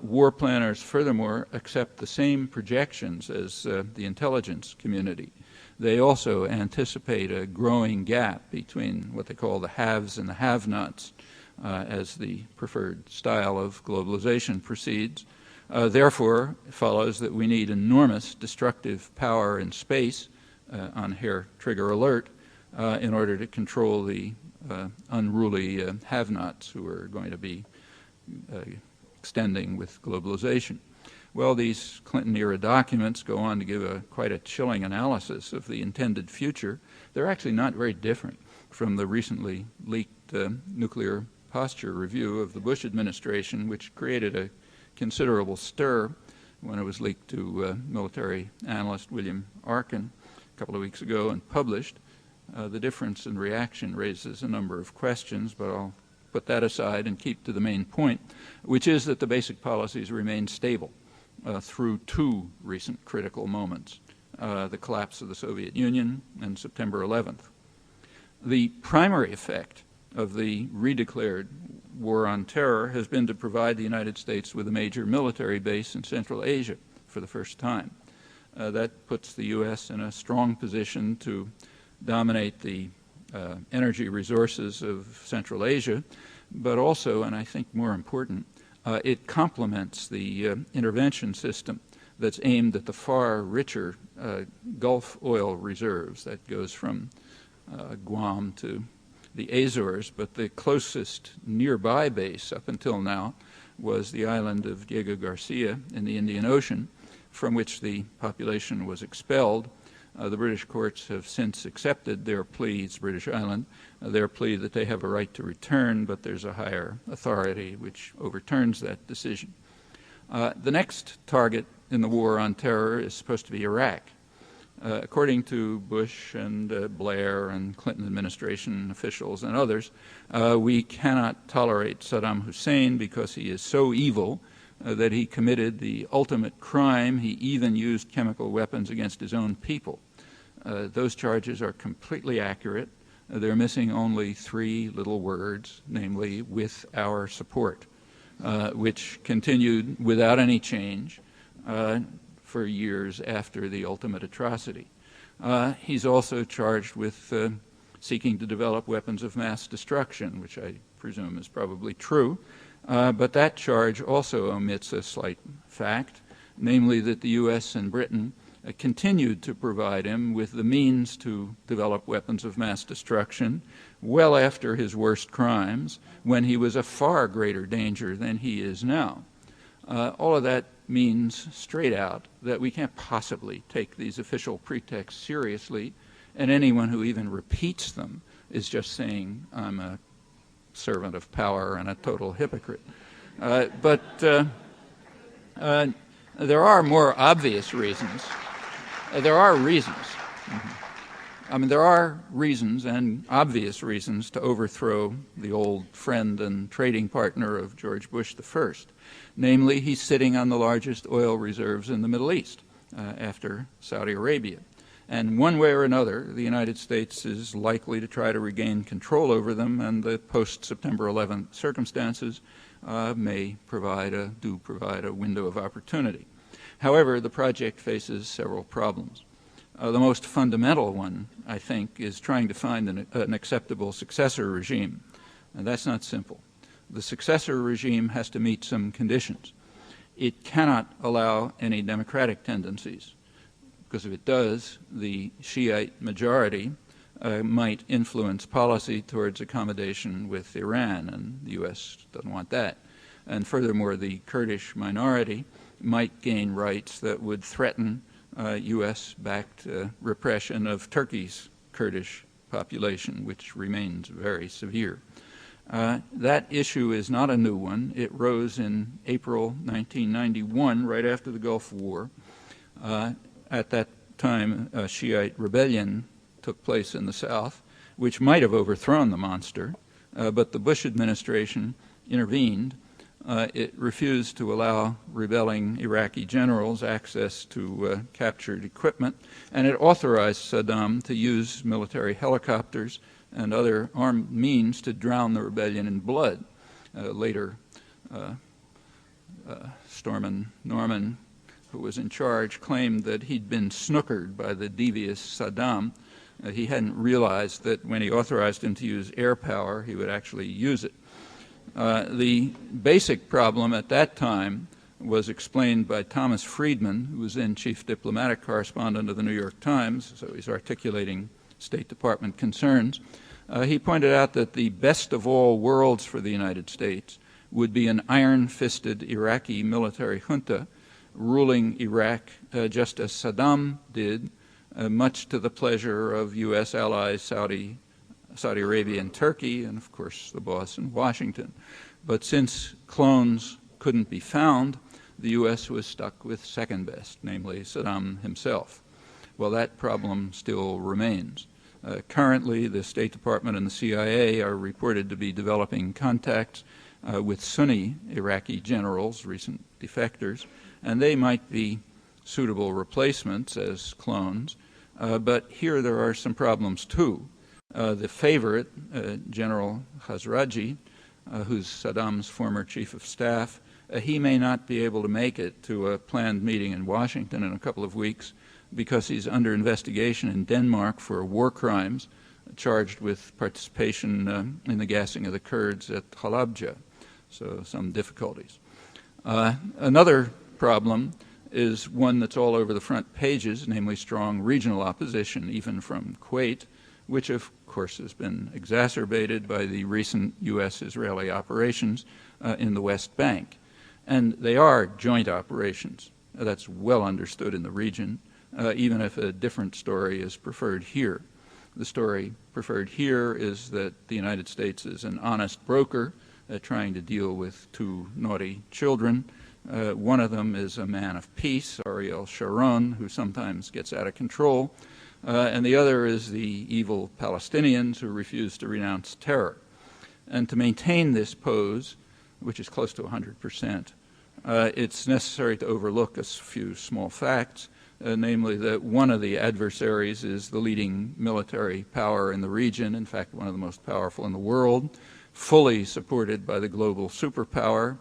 War planners, furthermore, accept the same projections as the intelligence community. They also anticipate a growing gap between what they call the haves and the have-nots as the preferred style of globalization proceeds. Therefore, it follows that we need enormous destructive power in space on hair-trigger alert in order to control the unruly have-nots who are going to be extending with globalization. Well, these Clinton-era documents go on to give quite a chilling analysis of the intended future. They're actually not very different from the recently leaked nuclear posture review of the Bush administration, which created a considerable stir when it was leaked to military analyst William Arkin a couple of weeks ago and published. The difference in reaction raises a number of questions, but I'll put that aside and keep to the main point, which is that the basic policies remain stable through two recent critical moments, the collapse of the Soviet Union and September 11th. The primary effect of the redeclared war on terror has been to provide the United States with a major military base in Central Asia for the first time. That puts the U.S. in a strong position to dominate the energy resources of Central Asia, but also, and I think more important, it complements the intervention system that's aimed at the far richer Gulf oil reserves that goes from Guam to the Azores, but the closest nearby base up until now was the island of Diego Garcia in the Indian Ocean, from which the population was expelled. The British courts have since accepted their plea, it's British Island, their plea that they have a right to return, but there's a higher authority which overturns that decision. The next target in the war on terror is supposed to be Iraq. According to Bush and Blair and Clinton administration officials and others, we cannot tolerate Saddam Hussein because he is so evil that he committed the ultimate crime. He even used chemical weapons against his own people. Those charges are completely accurate. They're missing only 3 little words, namely, with our support, which continued without any change for years after the ultimate atrocity. He's also charged with seeking to develop weapons of mass destruction, which I presume is probably true. But that charge also omits a slight fact, namely that the U.S. and Britain continued to provide him with the means to develop weapons of mass destruction well after his worst crimes, when he was a far greater danger than he is now. All of that means straight out that we can't possibly take these official pretexts seriously, and anyone who even repeats them is just saying, I'm a servant of power and a total hypocrite. But there are more obvious reasons. There are reasons. There are reasons and obvious reasons to overthrow the old friend and trading partner of George Bush I. Namely, he's sitting on the largest oil reserves in the Middle East after Saudi Arabia. And one way or another, the United States is likely to try to regain control over them, and the post-September 11th circumstances may do provide a window of opportunity. However, the project faces several problems. The most fundamental one, I think, is trying to find an acceptable successor regime. And that's not simple. The successor regime has to meet some conditions. It cannot allow any democratic tendencies, because if it does, the Shiite majority might influence policy towards accommodation with Iran, and the U.S. doesn't want that. And furthermore, the Kurdish minority might gain rights that would threaten U.S.-backed repression of Turkey's Kurdish population, which remains very severe. That issue is not a new one. It rose in April 1991, right after the Gulf War. At that time, a Shiite rebellion took place in the South, which might have overthrown the monster, but the Bush administration intervened. It refused to allow rebelling Iraqi generals access to captured equipment, and it authorized Saddam to use military helicopters and other armed means to drown the rebellion in blood. Later, Stormin Norman, who was in charge, claimed that he'd been snookered by the devious Saddam. He hadn't realized that when he authorized him to use air power, he would actually use it. The basic problem at that time was explained by Thomas Friedman, who was then chief diplomatic correspondent of the New York Times, so he's articulating State Department concerns. He pointed out that the best of all worlds for the United States would be an iron-fisted Iraqi military junta ruling Iraq just as Saddam did, much to the pleasure of U.S. allies Saudi Arabia and Turkey, and of course the boss in Washington. But since clones couldn't be found, the U.S. was stuck with second best, namely Saddam himself. Well, that problem still remains. Currently, the State Department and the CIA are reported to be developing contacts with Sunni Iraqi generals, recent defectors, and they might be suitable replacements as clones. But here there are some problems too. The favorite, General Khazraji, who's Saddam's former chief of staff, he may not be able to make it to a planned meeting in Washington in a couple of weeks because he's under investigation in Denmark for war crimes, charged with participation in the gassing of the Kurds at Halabja, so some difficulties. Another problem is one that's all over the front pages, namely strong regional opposition, even from Kuwait, which of course has been exacerbated by the recent U.S.-Israeli operations in the West Bank. And they are joint operations. That's well understood in the region, even if a different story is preferred here. The story preferred here is that the United States is an honest broker trying to deal with two naughty children, One of them is a man of peace, Ariel Sharon, who sometimes gets out of control, and the other is the evil Palestinians who refuse to renounce terror. And to maintain this pose, which is close to 100%, it's necessary to overlook a few small facts, namely that one of the adversaries is the leading military power in the region, in fact, one of the most powerful in the world, fully supported by the global superpower.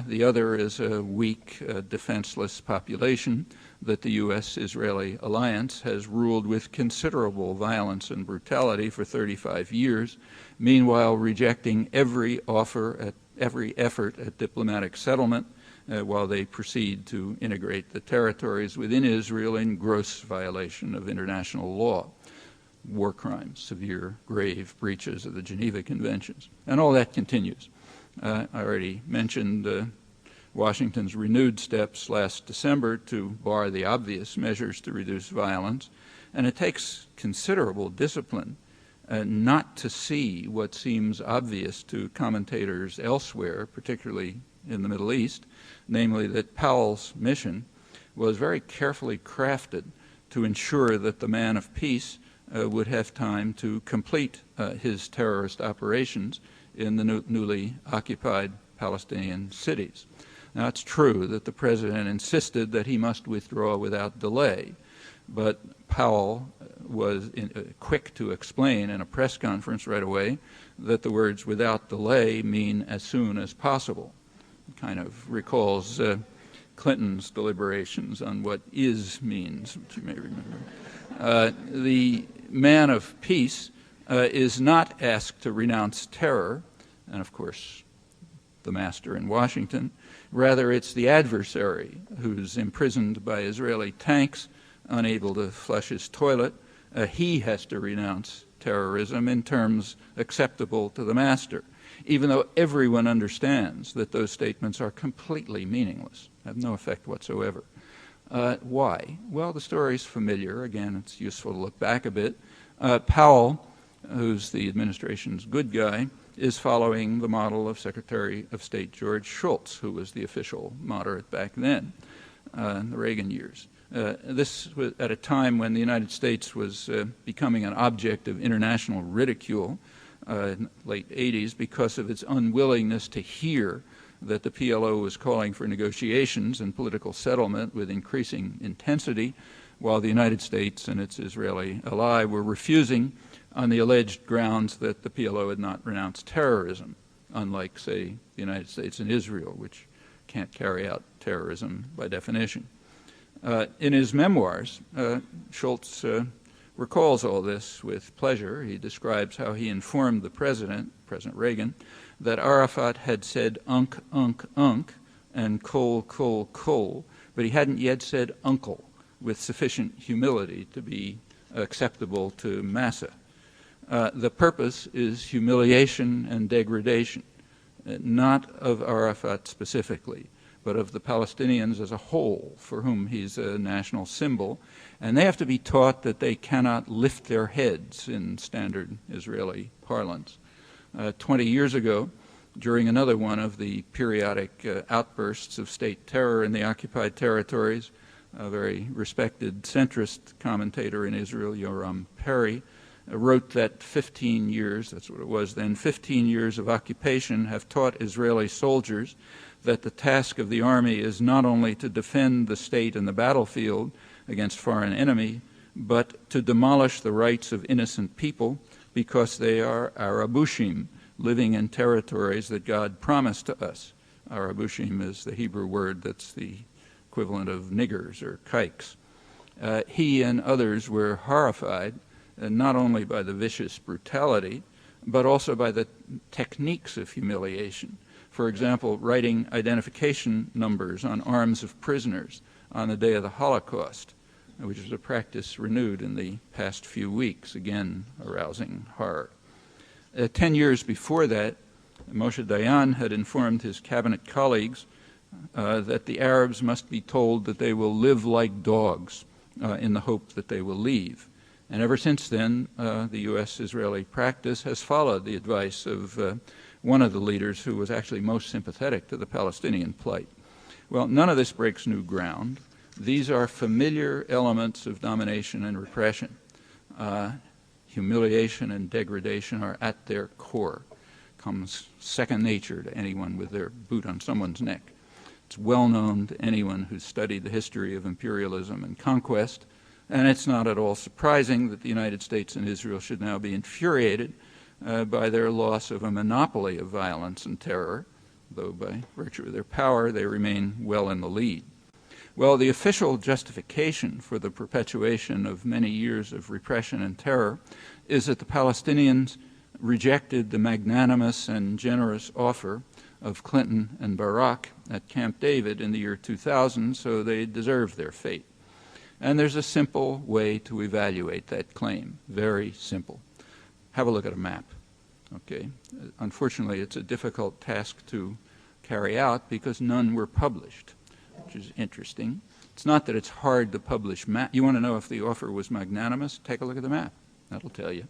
The other is a weak, defenseless population that the U.S.-Israeli alliance has ruled with considerable violence and brutality for 35 years, meanwhile rejecting every effort at diplomatic settlement while they proceed to integrate the territories within Israel in gross violation of international law, war crimes, severe, grave breaches of the Geneva Conventions. And all that continues. I already mentioned Washington's renewed steps last December to bar the obvious measures to reduce violence, and it takes considerable discipline not to see what seems obvious to commentators elsewhere, particularly in the Middle East, namely that Powell's mission was very carefully crafted to ensure that the man of peace would have time to complete his terrorist operations in the newly occupied Palestinian cities. Now, it's true that the president insisted that he must withdraw without delay, but Powell was quick to explain in a press conference right away that the words "without delay" mean as soon as possible. It kind of recalls Clinton's deliberations on what "is" means, which you may remember. The man of peace is not asked to renounce terror, and of course the master in Washington. Rather, it's the adversary who's imprisoned by Israeli tanks, unable to flush his toilet. He has to renounce terrorism in terms acceptable to the master, even though everyone understands that those statements are completely meaningless, have no effect whatsoever. Why? Well, the story's familiar. Again, it's useful to look back a bit. Powell, who's the administration's good guy, is following the model of Secretary of State George Shultz, who was the official moderate back then in the Reagan years. This was at a time when the United States was becoming an object of international ridicule in the late 80s because of its unwillingness to hear that the PLO was calling for negotiations and political settlement with increasing intensity, while the United States and its Israeli ally were refusing on the alleged grounds that the PLO had not renounced terrorism, unlike, say, the United States and Israel, which can't carry out terrorism by definition. In his memoirs, Shultz recalls all this with pleasure. He describes how he informed the President Reagan, that Arafat had said unk, and kol, but he hadn't yet said uncle with sufficient humility to be acceptable to Massa. The purpose is humiliation and degradation, not of Arafat specifically, but of the Palestinians as a whole, for whom he's a national symbol, and they have to be taught that they cannot lift their heads in standard Israeli parlance. 20 years ago, during another one of the periodic outbursts of state terror in the occupied territories, a very respected centrist commentator in Israel, Yoram Perry, wrote that 15 years, that's what it was then, 15 years of occupation have taught Israeli soldiers that the task of the army is not only to defend the state and the battlefield against foreign enemy, but to demolish the rights of innocent people because they are Arabushim, living in territories that God promised to us. Arabushim is the Hebrew word that's the equivalent of niggers or kikes. He and others were horrified not only by the vicious brutality, but also by the techniques of humiliation. For example, writing identification numbers on arms of prisoners on the day of the Holocaust, which was a practice renewed in the past few weeks, again arousing horror. 10 years before that, Moshe Dayan had informed his cabinet colleagues that the Arabs must be told that they will live like dogs in the hope that they will leave. And ever since then, the U.S.-Israeli practice has followed the advice of one of the leaders who was actually most sympathetic to the Palestinian plight. Well, none of this breaks new ground. These are familiar elements of domination and repression. Humiliation and degradation are at their core. Comes second nature to anyone with their boot on someone's neck. It's well known to anyone who's studied the history of imperialism and conquest, and it's not at all surprising that the United States and Israel should now be infuriated by their loss of a monopoly of violence and terror, though by virtue of their power they remain well in the lead. Well, the official justification for the perpetuation of many years of repression and terror is that the Palestinians rejected the magnanimous and generous offer of Clinton and Barak at Camp David in the year 2000, so they deserve their fate. And there's a simple way to evaluate that claim, very simple. Have a look at a map. Okay. Unfortunately, it's a difficult task to carry out because none were published, which is interesting. It's not that it's hard to publish map. You want to know if the offer was magnanimous? Take a look at the map. That'll tell you.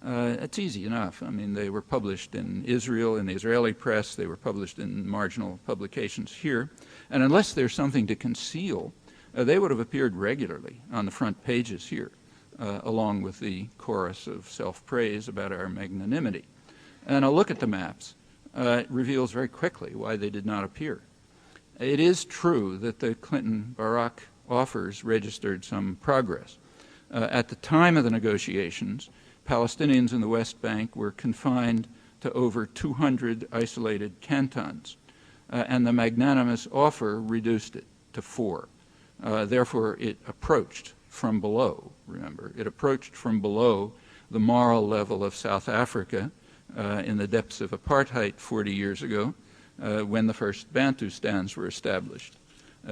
It's easy enough. I mean, they were published in Israel, in the Israeli press. They were published in marginal publications here. And unless there's something to conceal, they would have appeared regularly on the front pages here, along with the chorus of self-praise about our magnanimity. And a look at the maps reveals very quickly why they did not appear. It is true that the Clinton-Barak offers registered some progress. At the time of the negotiations, Palestinians in the West Bank were confined to over 200 isolated cantons, and the magnanimous offer reduced it to 4. Therefore, it approached from below, remember. It approached from below the moral level of South Africa in the depths of apartheid 40 years ago when the first Bantustans were established.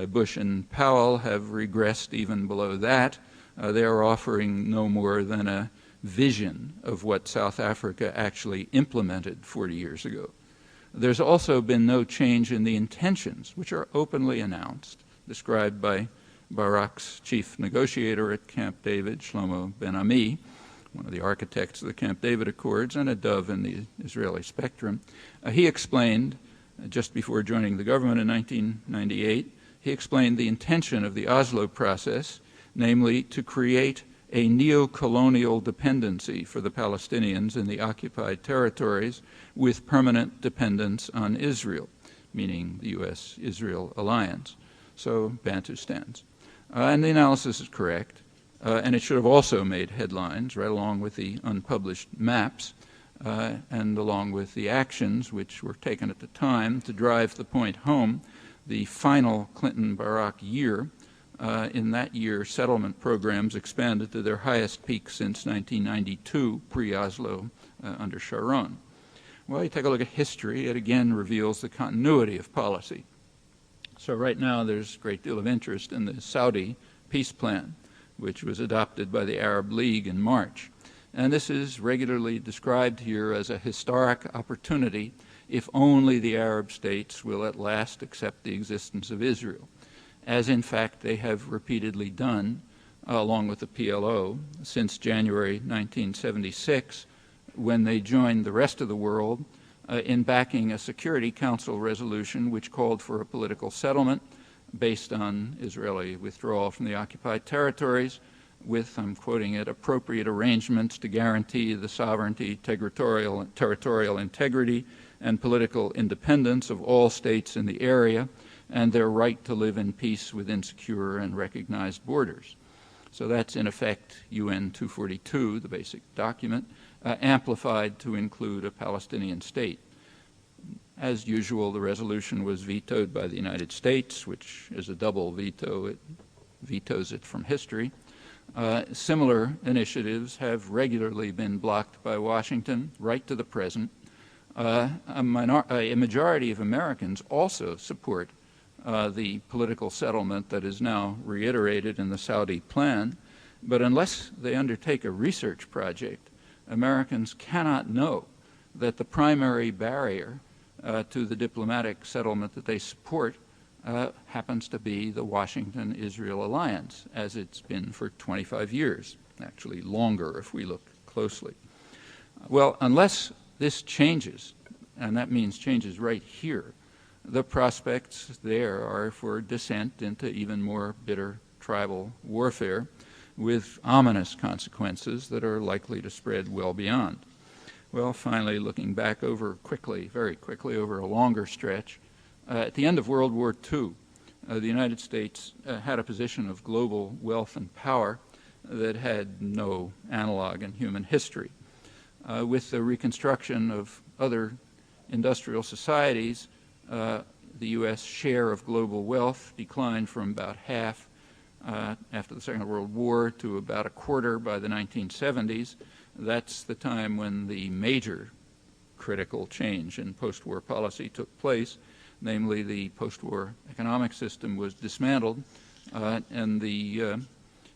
Bush and Powell have regressed even below that. They are offering no more than a vision of what South Africa actually implemented 40 years ago. There's also been no change in the intentions, which are openly announced, described by Barak's chief negotiator at Camp David, Shlomo Ben-Ami, one of the architects of the Camp David Accords and a dove in the Israeli spectrum. He explained, just before joining the government in 1998, he explained the intention of the Oslo process, namely to create a neo-colonial dependency for the Palestinians in the occupied territories with permanent dependence on Israel, meaning the U.S.-Israel alliance, so Bantustans. And the analysis is correct, and it should have also made headlines right along with the unpublished maps and along with the actions which were taken at the time to drive the point home. The final Clinton-Barak year, in that year, settlement programs expanded to their highest peak since 1992, pre-Oslo, under Sharon. Well, you take a look at history, it again reveals the continuity of policy. So right now there's a great deal of interest in the Saudi peace plan, which was adopted by the Arab League in March. And this is regularly described here as a historic opportunity if only the Arab states will at last accept the existence of Israel, as in fact they have repeatedly done, along with the PLO, since January 1976, when they joined the rest of the world in backing a Security Council resolution which called for a political settlement based on Israeli withdrawal from the occupied territories with, I'm quoting it, appropriate arrangements to guarantee the sovereignty, territorial integrity, and political independence of all states in the area, and their right to live in peace within secure and recognized borders. So that's, in effect, UN 242, the basic document, amplified to include a Palestinian state. As usual, the resolution was vetoed by the United States, which is a double veto. It vetoes it from history. Similar initiatives have regularly been blocked by Washington right to the present. A majority of Americans also support the political settlement that is now reiterated in the Saudi plan, but unless they undertake a research project, Americans cannot know that the primary barrier to the diplomatic settlement that they support happens to be the Washington-Israel alliance, as it's been for 25 years, actually longer if we look closely. Well, unless this changes, and that means changes right here, the prospects there are for descent into even more bitter tribal warfare with ominous consequences that are likely to spread well beyond. Well, finally, looking back over quickly, very quickly, over a longer stretch, at the end of World War II, the United States had a position of global wealth and power that had no analog in human history. With the reconstruction of other industrial societies, the U.S. share of global wealth declined from about half after the Second World War to about a quarter by the 1970s. That's the time when the major critical change in post-war policy took place, namely the post-war economic system was dismantled and the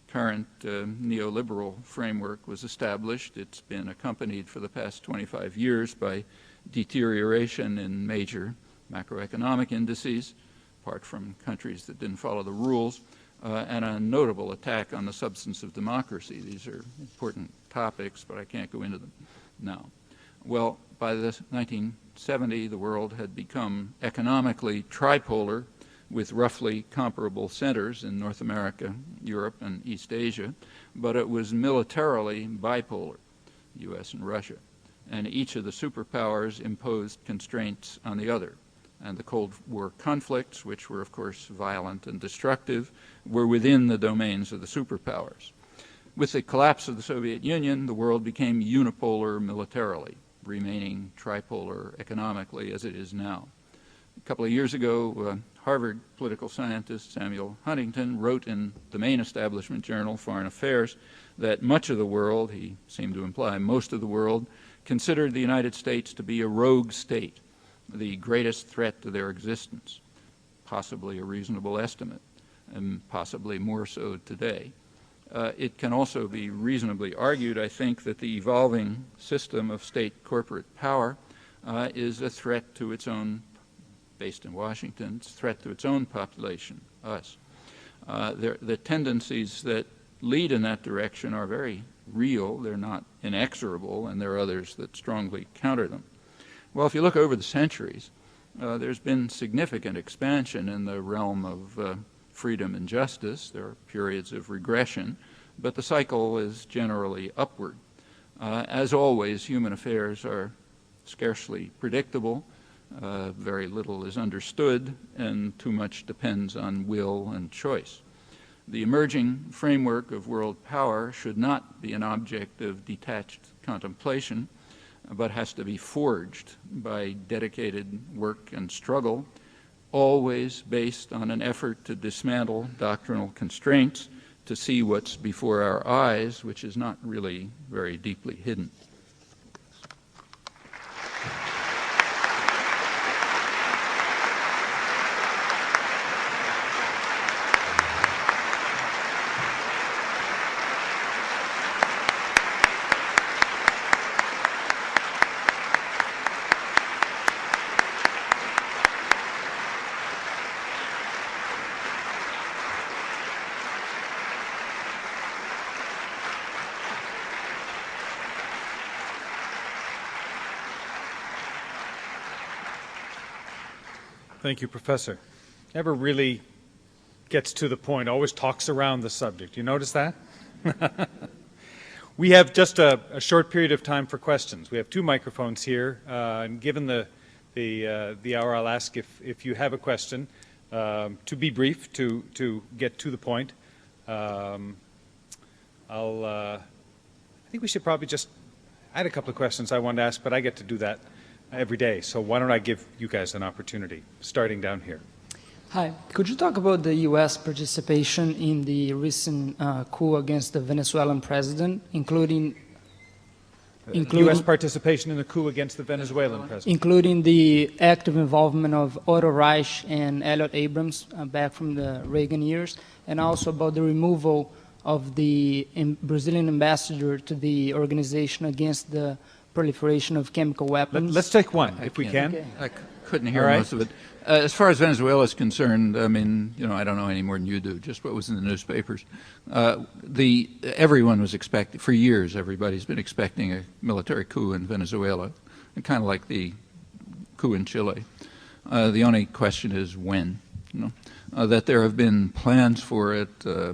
current neoliberal framework was established. It's been accompanied for the past 25 years by deterioration in major macroeconomic indices, apart from countries that didn't follow the rules, and a notable attack on the substance of democracy. These are important topics, but I can't go into them now. Well, by the 1970, the world had become economically tripolar with roughly comparable centers in North America, Europe, and East Asia, but it was militarily bipolar, U.S. and Russia, and each of the superpowers imposed constraints on the other. And the Cold War conflicts, which were, of course, violent and destructive, were within the domains of the superpowers. With the collapse of the Soviet Union, the world became unipolar militarily, remaining tripolar economically as it is now. A couple of years ago, Harvard political scientist Samuel Huntington wrote in the main establishment journal, Foreign Affairs, that much of the world, he seemed to imply most of the world, considered the United States to be a rogue state, the greatest threat to their existence, possibly a reasonable estimate, and possibly more so today. It can also be reasonably argued, I think, that the evolving system of state corporate power is a threat to its own, based in Washington, it's a threat to its own population, us. The tendencies that lead in that direction are very real, they're not inexorable, and there are others that strongly counter them. Well, if you look over the centuries, there's been significant expansion in the realm of freedom and justice. There are periods of regression, but the cycle is generally upward. As always, human affairs are scarcely predictable. Very little is understood, and too much depends on will and choice. The emerging framework of world power should not be an object of detached contemplation, but has to be forged by dedicated work and struggle, always based on an effort to dismantle doctrinal constraints, to see what's before our eyes, which is not really very deeply hidden. Thank you, Professor. Never really gets to the point, always talks around the subject. You notice that? We have just a short period of time for questions. We have two microphones here, and given the hour, I'll ask if you have a question, to be brief, to get to the point. I think we should probably just, I had a couple of questions I wanted to ask, but I get to do that every day. So why don't I give you guys an opportunity, starting down here. Hi. Could you talk about the U.S. participation in the recent coup against the Venezuelan president, including U.S. participation in the coup against the Venezuelan president? Including the active involvement of Otto Reich and Elliot Abrams back from the Reagan years, and also about the removal of the Brazilian ambassador to the Organization Against the Proliferation of Chemical Weapons. Let's take one, if we can. Okay. I couldn't hear most of it. As far as Venezuela is concerned, I mean, I don't know any more than you do, just what was in the newspapers. Everyone was expecting, for years, everybody's been expecting a military coup in Venezuela, kind of like the coup in Chile. The only question is when. That there have been plans for it, I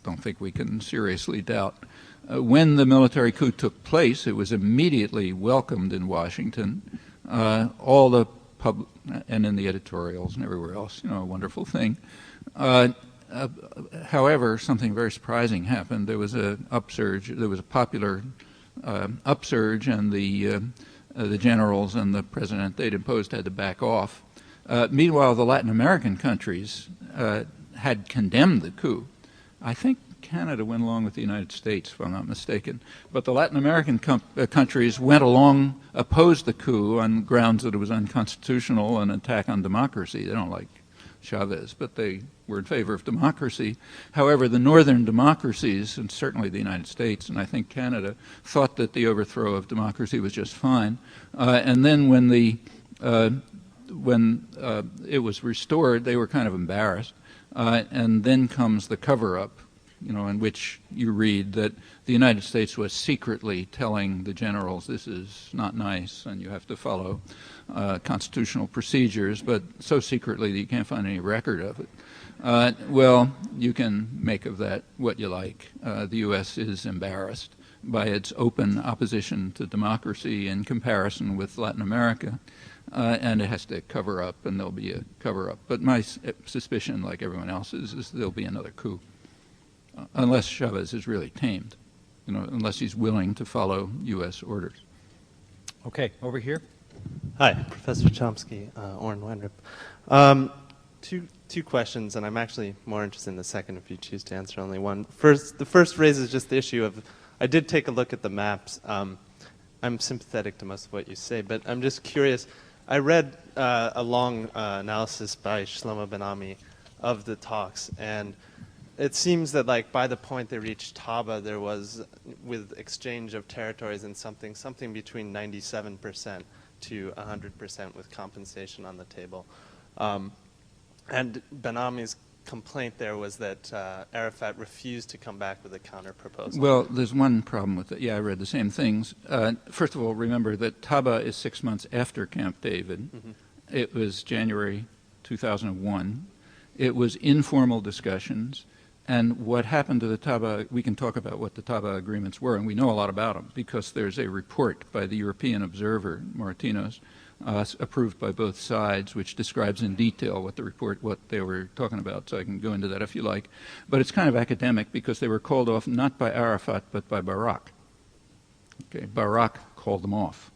don't think we can seriously doubt. When the military coup took place, it was immediately welcomed in Washington. All the public, and in the editorials and everywhere else, a wonderful thing. However, something very surprising happened. There was an upsurge. There was a popular upsurge, and the generals and the president they'd imposed had to back off. Meanwhile, the Latin American countries had condemned the coup. I think Canada went along with the United States, if I'm not mistaken. But the Latin American countries went along, opposed the coup on grounds that it was unconstitutional, an attack on democracy. They don't like Chavez, but they were in favor of democracy. However, the northern democracies, and certainly the United States, and I think Canada, thought that the overthrow of democracy was just fine. And then when it was restored, they were kind of embarrassed. And then comes the cover-up, in which you read that the United States was secretly telling the generals, this is not nice and you have to follow constitutional procedures, but so secretly that you can't find any record of it. Well, you can make of that what you like. The U.S. is embarrassed by its open opposition to democracy in comparison with Latin America. And it has to cover up, and there'll be a cover-up. But my suspicion, like everyone else's, is there'll be another coup, unless Chavez is really tamed, unless he's willing to follow U.S. orders. Okay, over here. Hi, Professor Chomsky, Oren Weinrip. Two questions, and I'm actually more interested in the second if you choose to answer only one. The first raises just the issue of, I did take a look at the maps. I'm sympathetic to most of what you say, but I'm just curious. I read a long analysis by Shlomo Ben-Ami of the talks, and it seems that by the point they reached Taba, there was, with exchange of territories and something between 97% to 100% with compensation on the table. And Ben-Ami's complaint there was that Arafat refused to come back with a counter-proposal. Well, there's one problem with it. Yeah, I read the same things. First of all, remember that Taba is 6 months after Camp David. Mm-hmm. It was January 2001. It was informal discussions. And what happened to the Taba, we can talk about what the Taba agreements were, and we know a lot about them because there's a report by the European observer, Moratinos, approved by both sides, which describes in detail what they were talking about, so I can go into that if you like. But it's kind of academic because they were called off not by Arafat but by Barak. Okay, Barak called them off.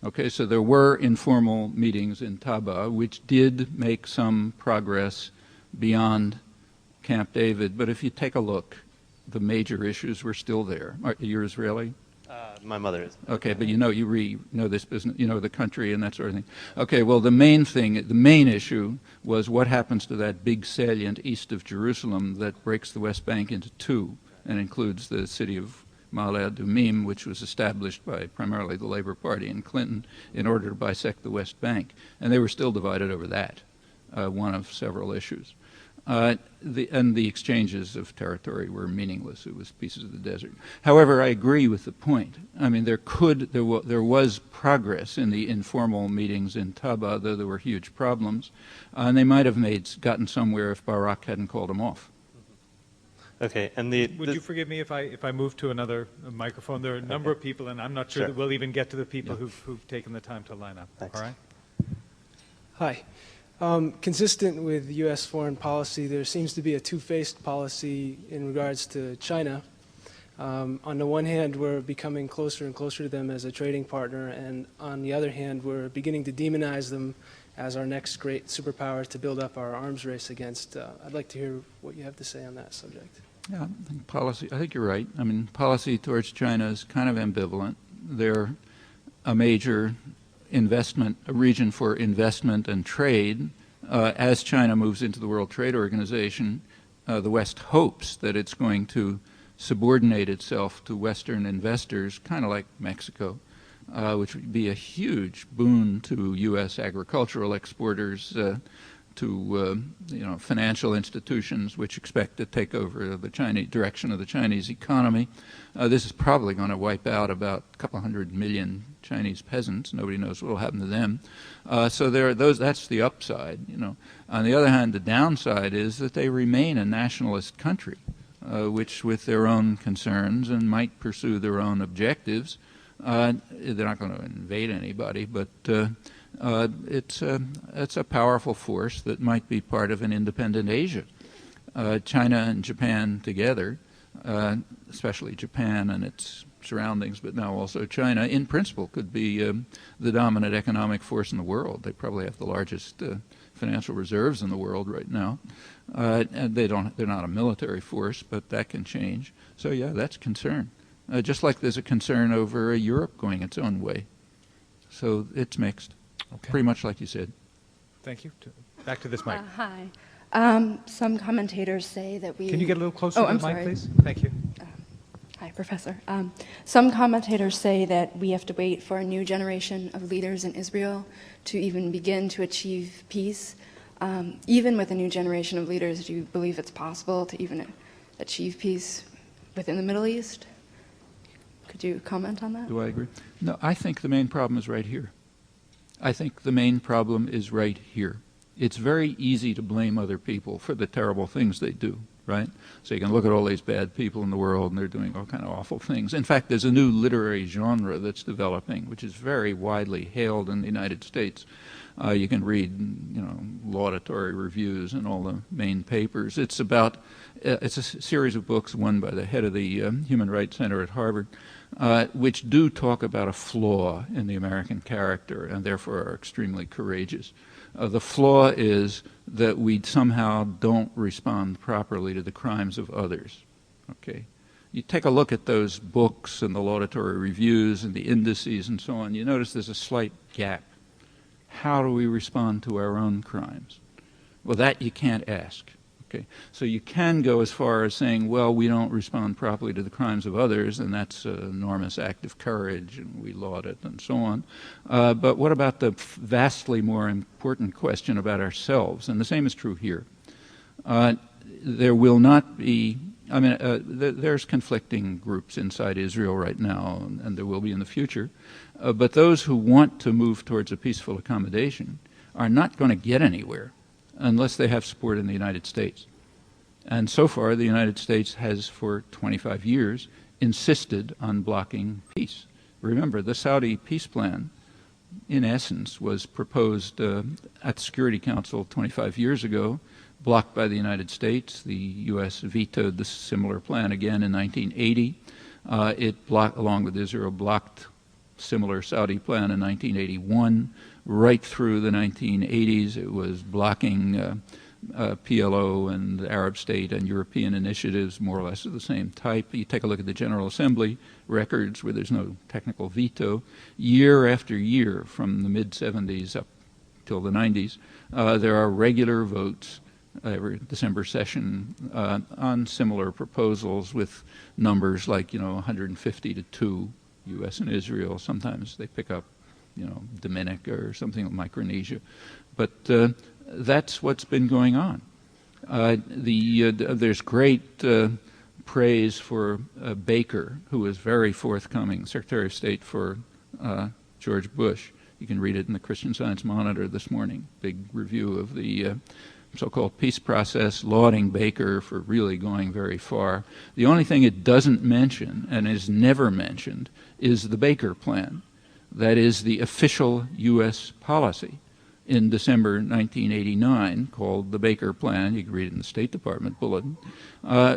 Okay, so there were informal meetings in Taba which did make some progress beyond Camp David, but if you take a look, the major issues were still there. You're Israeli? My mother is. Okay, but you know this business, the country and that sort of thing. Okay, well, the main issue was what happens to that big salient east of Jerusalem that breaks the West Bank into two and includes the city of Ma'ale Adumim, which was established by primarily the Labor Party and Clinton in order to bisect the West Bank. And they were still divided over that, one of several issues. And the exchanges of territory were meaningless. It was pieces of the desert. However, I agree with the point. I mean, there was progress in the informal meetings in Taba, though there were huge problems, and they might have gotten somewhere if Barak hadn't called them off. Okay, and would you forgive me if I move to another microphone? There are a number of people, and I'm not sure that we'll even get to the people who've taken the time to line up. Thanks. All right. Hi. Consistent with U.S. foreign policy, there seems to be a two-faced policy in regards to China. On the one hand, we're becoming closer and closer to them as a trading partner, and on the other hand, we're beginning to demonize them as our next great superpower to build up our arms race against. I'd like to hear what you have to say on that subject. Yeah, I think you're right. I mean, policy towards China is kind of ambivalent. They're a major a region for investment and trade. As China moves into the World Trade Organization, the West hopes that it's going to subordinate itself to Western investors, kind of like Mexico, which would be a huge boon to U.S. agricultural exporters, to financial institutions which expect to take over the Chinese direction of the Chinese economy. This is probably going to wipe out about a couple 100 million Chinese peasants. Nobody knows what will happen to them. So there are those. That's the upside. On the other hand, the downside is that they remain a nationalist country, which, with their own concerns and might pursue their own objectives, they're not going to invade anybody, but it's a powerful force that might be part of an independent Asia. China and Japan together, especially Japan and its surroundings, but now also China, in principle could be the dominant economic force in the world. They probably have the largest financial reserves in the world right now. And they're not a military force, but that can change. So yeah, that's a concern. Just like there's a concern over Europe going its own way. So it's mixed. Okay. Pretty much like you said. Thank you. Back to this mic. Hi. Some commentators say that we... Can you get a little closer to the mic, please? Thank you. Hi, Professor. Some commentators say that we have to wait for a new generation of leaders in Israel to even begin to achieve peace. Even with a new generation of leaders, do you believe it's possible to even achieve peace within the Middle East? Could you comment on that? Do I agree? No, I think the main problem is right here. I think the main problem is right here. It's very easy to blame other people for the terrible things they do, right? So you can look at all these bad people in the world and they're doing all kind of awful things. In fact, there's a new literary genre that's developing, which is very widely hailed in the United States. You can read, laudatory reviews in all the main papers. It's about, it's a series of books, one by the head of the Human Rights Center at Harvard, which do talk about a flaw in the American character and therefore are extremely courageous. The flaw is that we somehow don't respond properly to the crimes of others. Okay, you take a look at those books and the laudatory reviews and the indices and so on, you notice there's a slight gap. How do we respond to our own crimes? Well, that you can't ask. Okay, so you can go as far as saying, well, we don't respond properly to the crimes of others, and that's an enormous act of courage, and we laud it, and so on. But what about the vastly more important question about ourselves? And the same is true here. There will not be, there's conflicting groups inside Israel right now, and there will be in the future. But those who want to move towards a peaceful accommodation are not going to get anywhere unless they have support in the United States. And so far, the United States has, for 25 years, insisted on blocking peace. Remember, the Saudi peace plan, in essence, was proposed at the Security Council 25 years ago, blocked by the United States. The U.S. vetoed the similar plan again in 1980. It blocked, along with Israel, blocked similar Saudi plan in 1981. Right through the 1980s, it was blocking PLO and Arab state and European initiatives more or less of the same type. You take a look at the General Assembly records where there's no technical veto. Year after year, from the mid-70s up till the 90s, there are regular votes every December session on similar proposals with numbers like, 150 to 2, U.S. and Israel. Sometimes they pick up Dominica or something like Micronesia. But that's what's been going on. There's great praise for Baker, who was very forthcoming, Secretary of State for George Bush. You can read it in the Christian Science Monitor this morning, big review of the so-called peace process, lauding Baker for really going very far. The only thing it doesn't mention, and is never mentioned, is the Baker Plan. That is the official U.S. policy in December 1989, called the Baker Plan. You can read it in the State Department bulletin,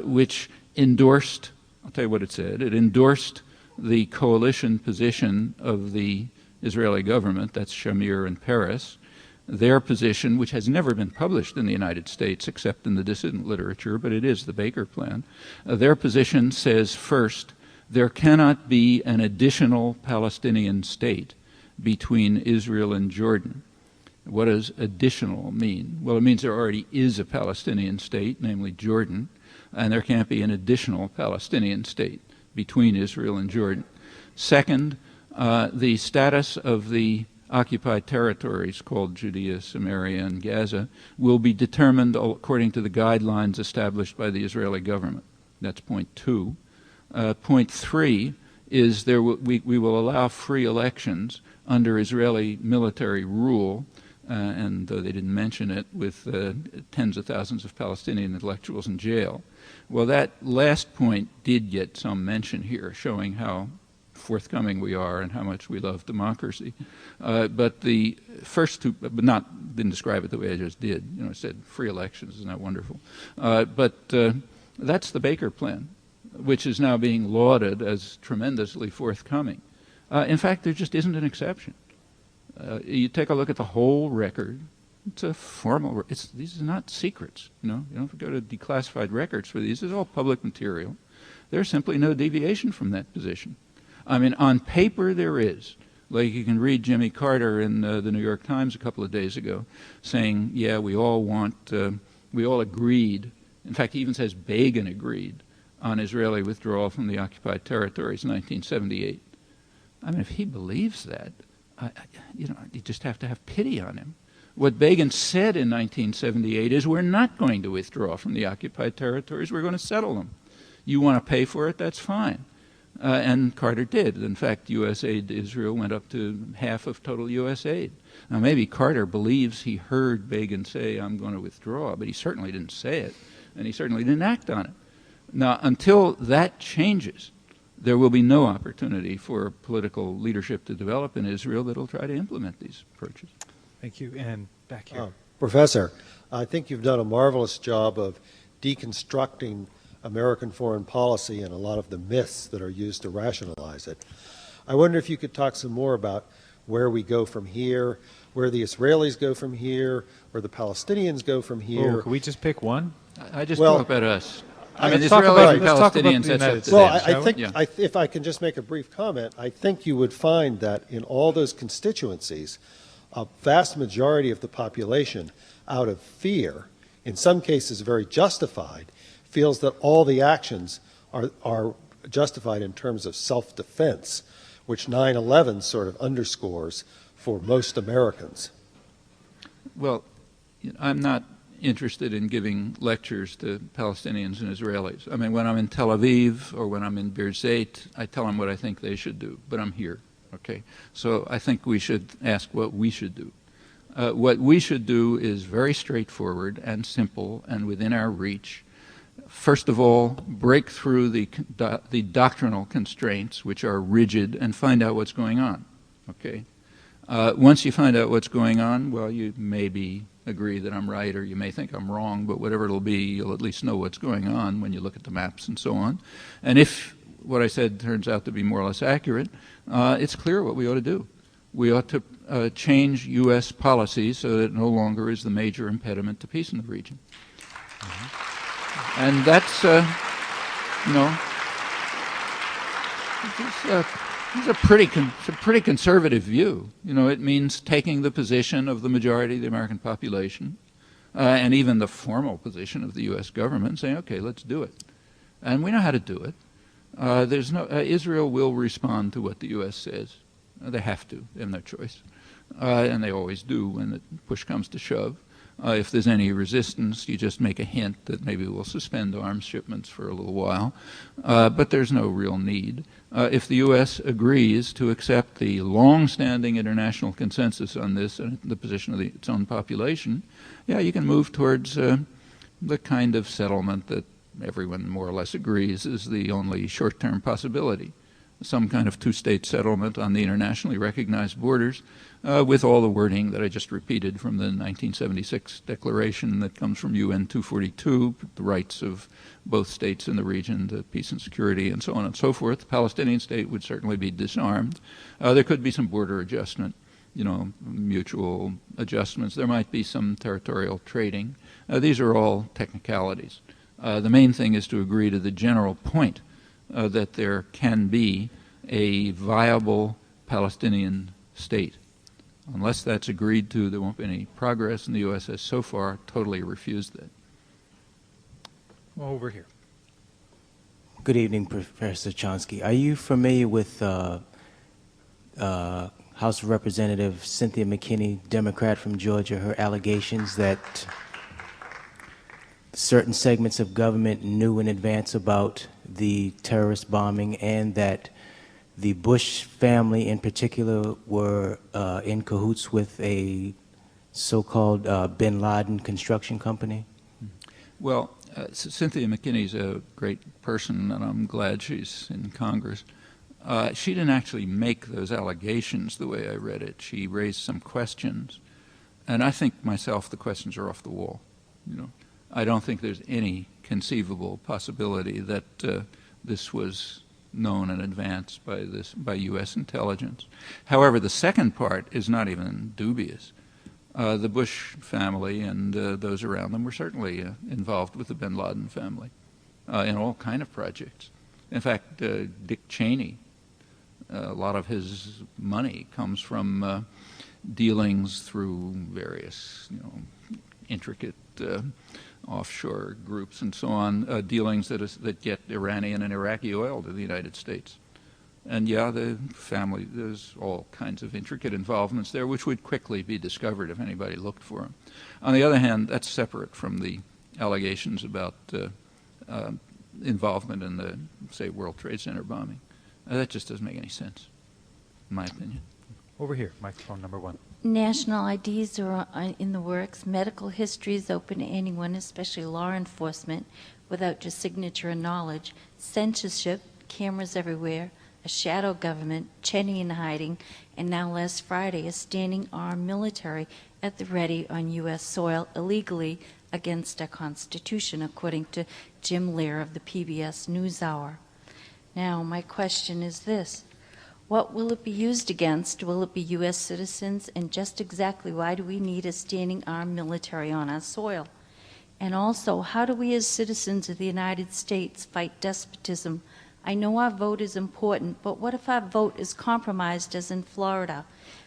which endorsed, I'll tell you what it said, it endorsed the coalition position of the Israeli government, that's Shamir and Peres, their position, which has never been published in the United States except in the dissident literature, but it is the Baker Plan. Their position says, first, there cannot be an additional Palestinian state between Israel and Jordan. What does additional mean? Well, it means there already is a Palestinian state, namely Jordan, and there can't be an additional Palestinian state between Israel and Jordan. Second, the status of the occupied territories called Judea, Samaria, and Gaza will be determined according to the guidelines established by the Israeli government. That's point 2. Point 3 is we will allow free elections under Israeli military rule, and though they didn't mention it, with tens of thousands of Palestinian intellectuals in jail. Well, that last point did get some mention here, showing how forthcoming we are and how much we love democracy. But the first two, didn't describe it the way I just did. You know, I said free elections, isn't that wonderful? But that's the Baker Plan, which is now being lauded as tremendously forthcoming. In fact, there just isn't an exception. You take a look at the whole record. It's a formal. These are not secrets. You know, you don't have to go to declassified records for these. It's all public material. There's simply no deviation from that position. I mean, on paper there is. Like you can read Jimmy Carter in the New York Times a couple of days ago, saying, "Yeah, we all agreed." In fact, he even says Begin agreed on Israeli withdrawal from the occupied territories in 1978. I mean, if he believes that, you just have to have pity on him. What Begin said in 1978 is, we're not going to withdraw from the occupied territories, we're going to settle them. You want to pay for it, that's fine. And Carter did. In fact, U.S. aid to Israel went up to half of total U.S. aid. Now, maybe Carter believes he heard Begin say, I'm going to withdraw, but he certainly didn't say it, and he certainly didn't act on it. Now, until that changes, there will be no opportunity for political leadership to develop in Israel that will try to implement these approaches. Thank you. And back here. Professor, I think you've done a marvelous job of deconstructing American foreign policy and a lot of the myths that are used to rationalize it. I wonder if you could talk some more about where we go from here, where the Israelis go from here, where the Palestinians go from here. Oh, can we just pick one? I just talk about us. I mean, let's talk Israelis and let's talk about Palestinians, the United that's States. up to Well, them. I think Yeah. if I can just make a brief comment, I think you would find that in all those constituencies, a vast majority of the population, out of fear, in some cases very justified, feels that all the actions are justified in terms of self-defense, which 9/11 sort of underscores for most Americans. Well, I'm not interested in giving lectures to Palestinians and Israelis. I mean, when I'm in Tel Aviv or when I'm in Birzeit, I tell them what I think they should do, but I'm here, okay? So I think we should ask what we should do. What we should do is very straightforward and simple and within our reach. First of all, break through the doctrinal constraints, which are rigid, and find out what's going on, okay? Once you find out what's going on, well, you maybe agree that I'm right or you may think I'm wrong, but whatever it'll be, you'll at least know what's going on when you look at the maps and so on. And if what I said turns out to be more or less accurate, it's clear what we ought to do. We ought to change U.S. policy so that it no longer is the major impediment to peace in the region. Mm-hmm. And that's, it's a pretty conservative view. You know, it means taking the position of the majority of the American population and even the formal position of the U.S. government and saying, okay, let's do it. And we know how to do it. Israel will respond to what the U.S. says. They have to, they have no choice. And they always do when the push comes to shove. If there's any resistance, you just make a hint that maybe we'll suspend arms shipments for a little while. But there's no real need. If the U.S. agrees to accept the long-standing international consensus on this and the position of its own population, yeah, you can move towards the kind of settlement that everyone more or less agrees is the only short-term possibility. Some kind of two-state settlement on the internationally recognized borders with all the wording that I just repeated from the 1976 declaration that comes from UN 242, the rights of both states in the region to peace and security and so on and so forth. The Palestinian state would certainly be disarmed. There could be some border adjustment, mutual adjustments. There might be some territorial trading. These are all technicalities. The main thing is to agree to the general point that there can be a viable Palestinian state. Unless that's agreed to, there won't be any progress, and the U.S. has so far totally refused that. Well, over here. Good evening, Professor Chomsky. Are you familiar with House of Representative Cynthia McKinney, Democrat from Georgia, her allegations that certain segments of government knew in advance about the terrorist bombing and that the Bush family in particular were in cahoots with a so-called bin Laden construction company? Well, Cynthia McKinney's a great person, and I'm glad she's in Congress. She didn't actually make those allegations the way I read it. She raised some questions, and I think myself the questions are off the wall. You know, I don't think there's any conceivable possibility that this was known in advance by U.S. intelligence. However, the second part is not even dubious. The Bush family and those around them were certainly involved with the bin Laden family in all kind of projects. In fact, Dick Cheney, a lot of his money comes from dealings through various, intricate offshore groups and so on, dealings that get Iranian and Iraqi oil to the United States. And yeah, the family, there's all kinds of intricate involvements there, which would quickly be discovered if anybody looked for them. On the other hand, that's separate from the allegations about involvement in the, say, World Trade Center bombing. That just doesn't make any sense, in my opinion. Over here, microphone number 1. National IDs are in the works. Medical history is open to anyone, especially law enforcement, without your signature and knowledge. Censorship, cameras everywhere, a shadow government, Cheney in hiding, and now last Friday, a standing armed military at the ready on U.S. soil illegally against our Constitution, according to Jim Lear of the PBS NewsHour. Now, my question is this. What will it be used against? Will it be U.S. citizens? And just exactly why do we need a standing armed military on our soil? And also, how do we as citizens of the United States fight despotism? I know our vote is important, but what if our vote is compromised as in Florida?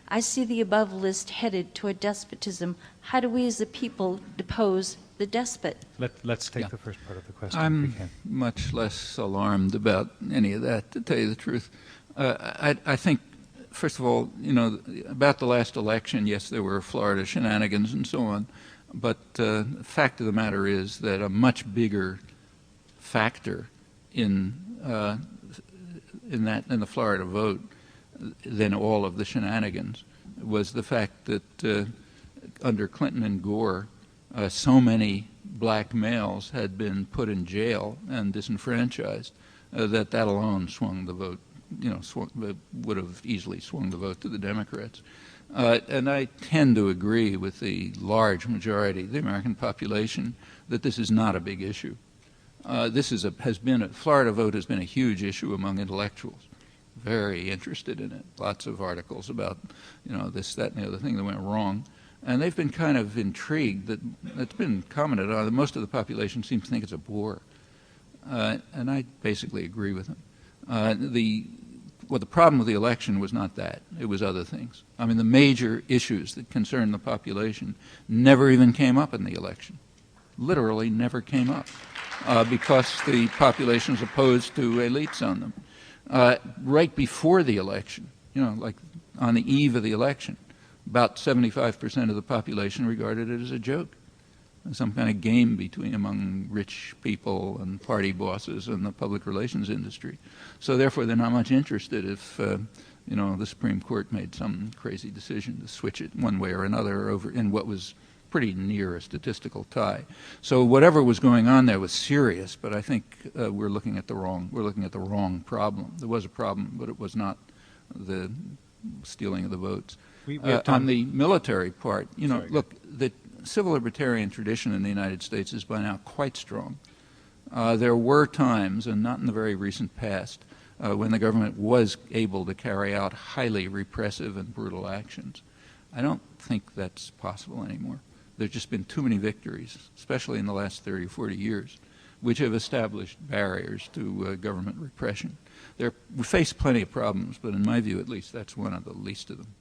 I see the above list headed toward despotism. How do we as a people depose the despot? Let's take the first part of the question. I'm much less alarmed about any of that, to tell you the truth. I think, first of all, about the last election, yes, there were Florida shenanigans and so on, but the fact of the matter is that a much bigger factor in the Florida vote than all of the shenanigans was the fact that under Clinton and Gore, so many black males had been put in jail and disenfranchised that alone swung the vote. Would have easily swung the vote to the Democrats. And I tend to agree with the large majority of the American population that this is not a big issue. Florida vote has been a huge issue among intellectuals, very interested in it. Lots of articles about, this, that, and the other thing that went wrong. And they've been kind of intrigued that it's been commented on that most of the population seems to think it's a bore. And I basically agree with them. The problem with the election was not that. It was other things. I mean, the major issues that concern the population never even came up in the election. Literally never came up because the population was opposed to elites on them. Right before the election, like on the eve of the election, about 75% of the population regarded it as a joke, some kind of game among rich people and party bosses and the public relations industry. So therefore, they're not much interested if the Supreme Court made some crazy decision to switch it one way or another over in what was pretty near a statistical tie. So whatever was going on there was serious, but I think we're looking at the wrong problem. There was a problem, but it was not the stealing of the votes. On the military part, look, the civil libertarian tradition in the United States is by now quite strong. There were times, and not in the very recent past, when the government was able to carry out highly repressive and brutal actions. I don't think that's possible anymore. There's just been too many victories, especially in the last 30 or 40 years, which have established barriers to government repression. We face plenty of problems, but in my view, at least, that's one of the least of them.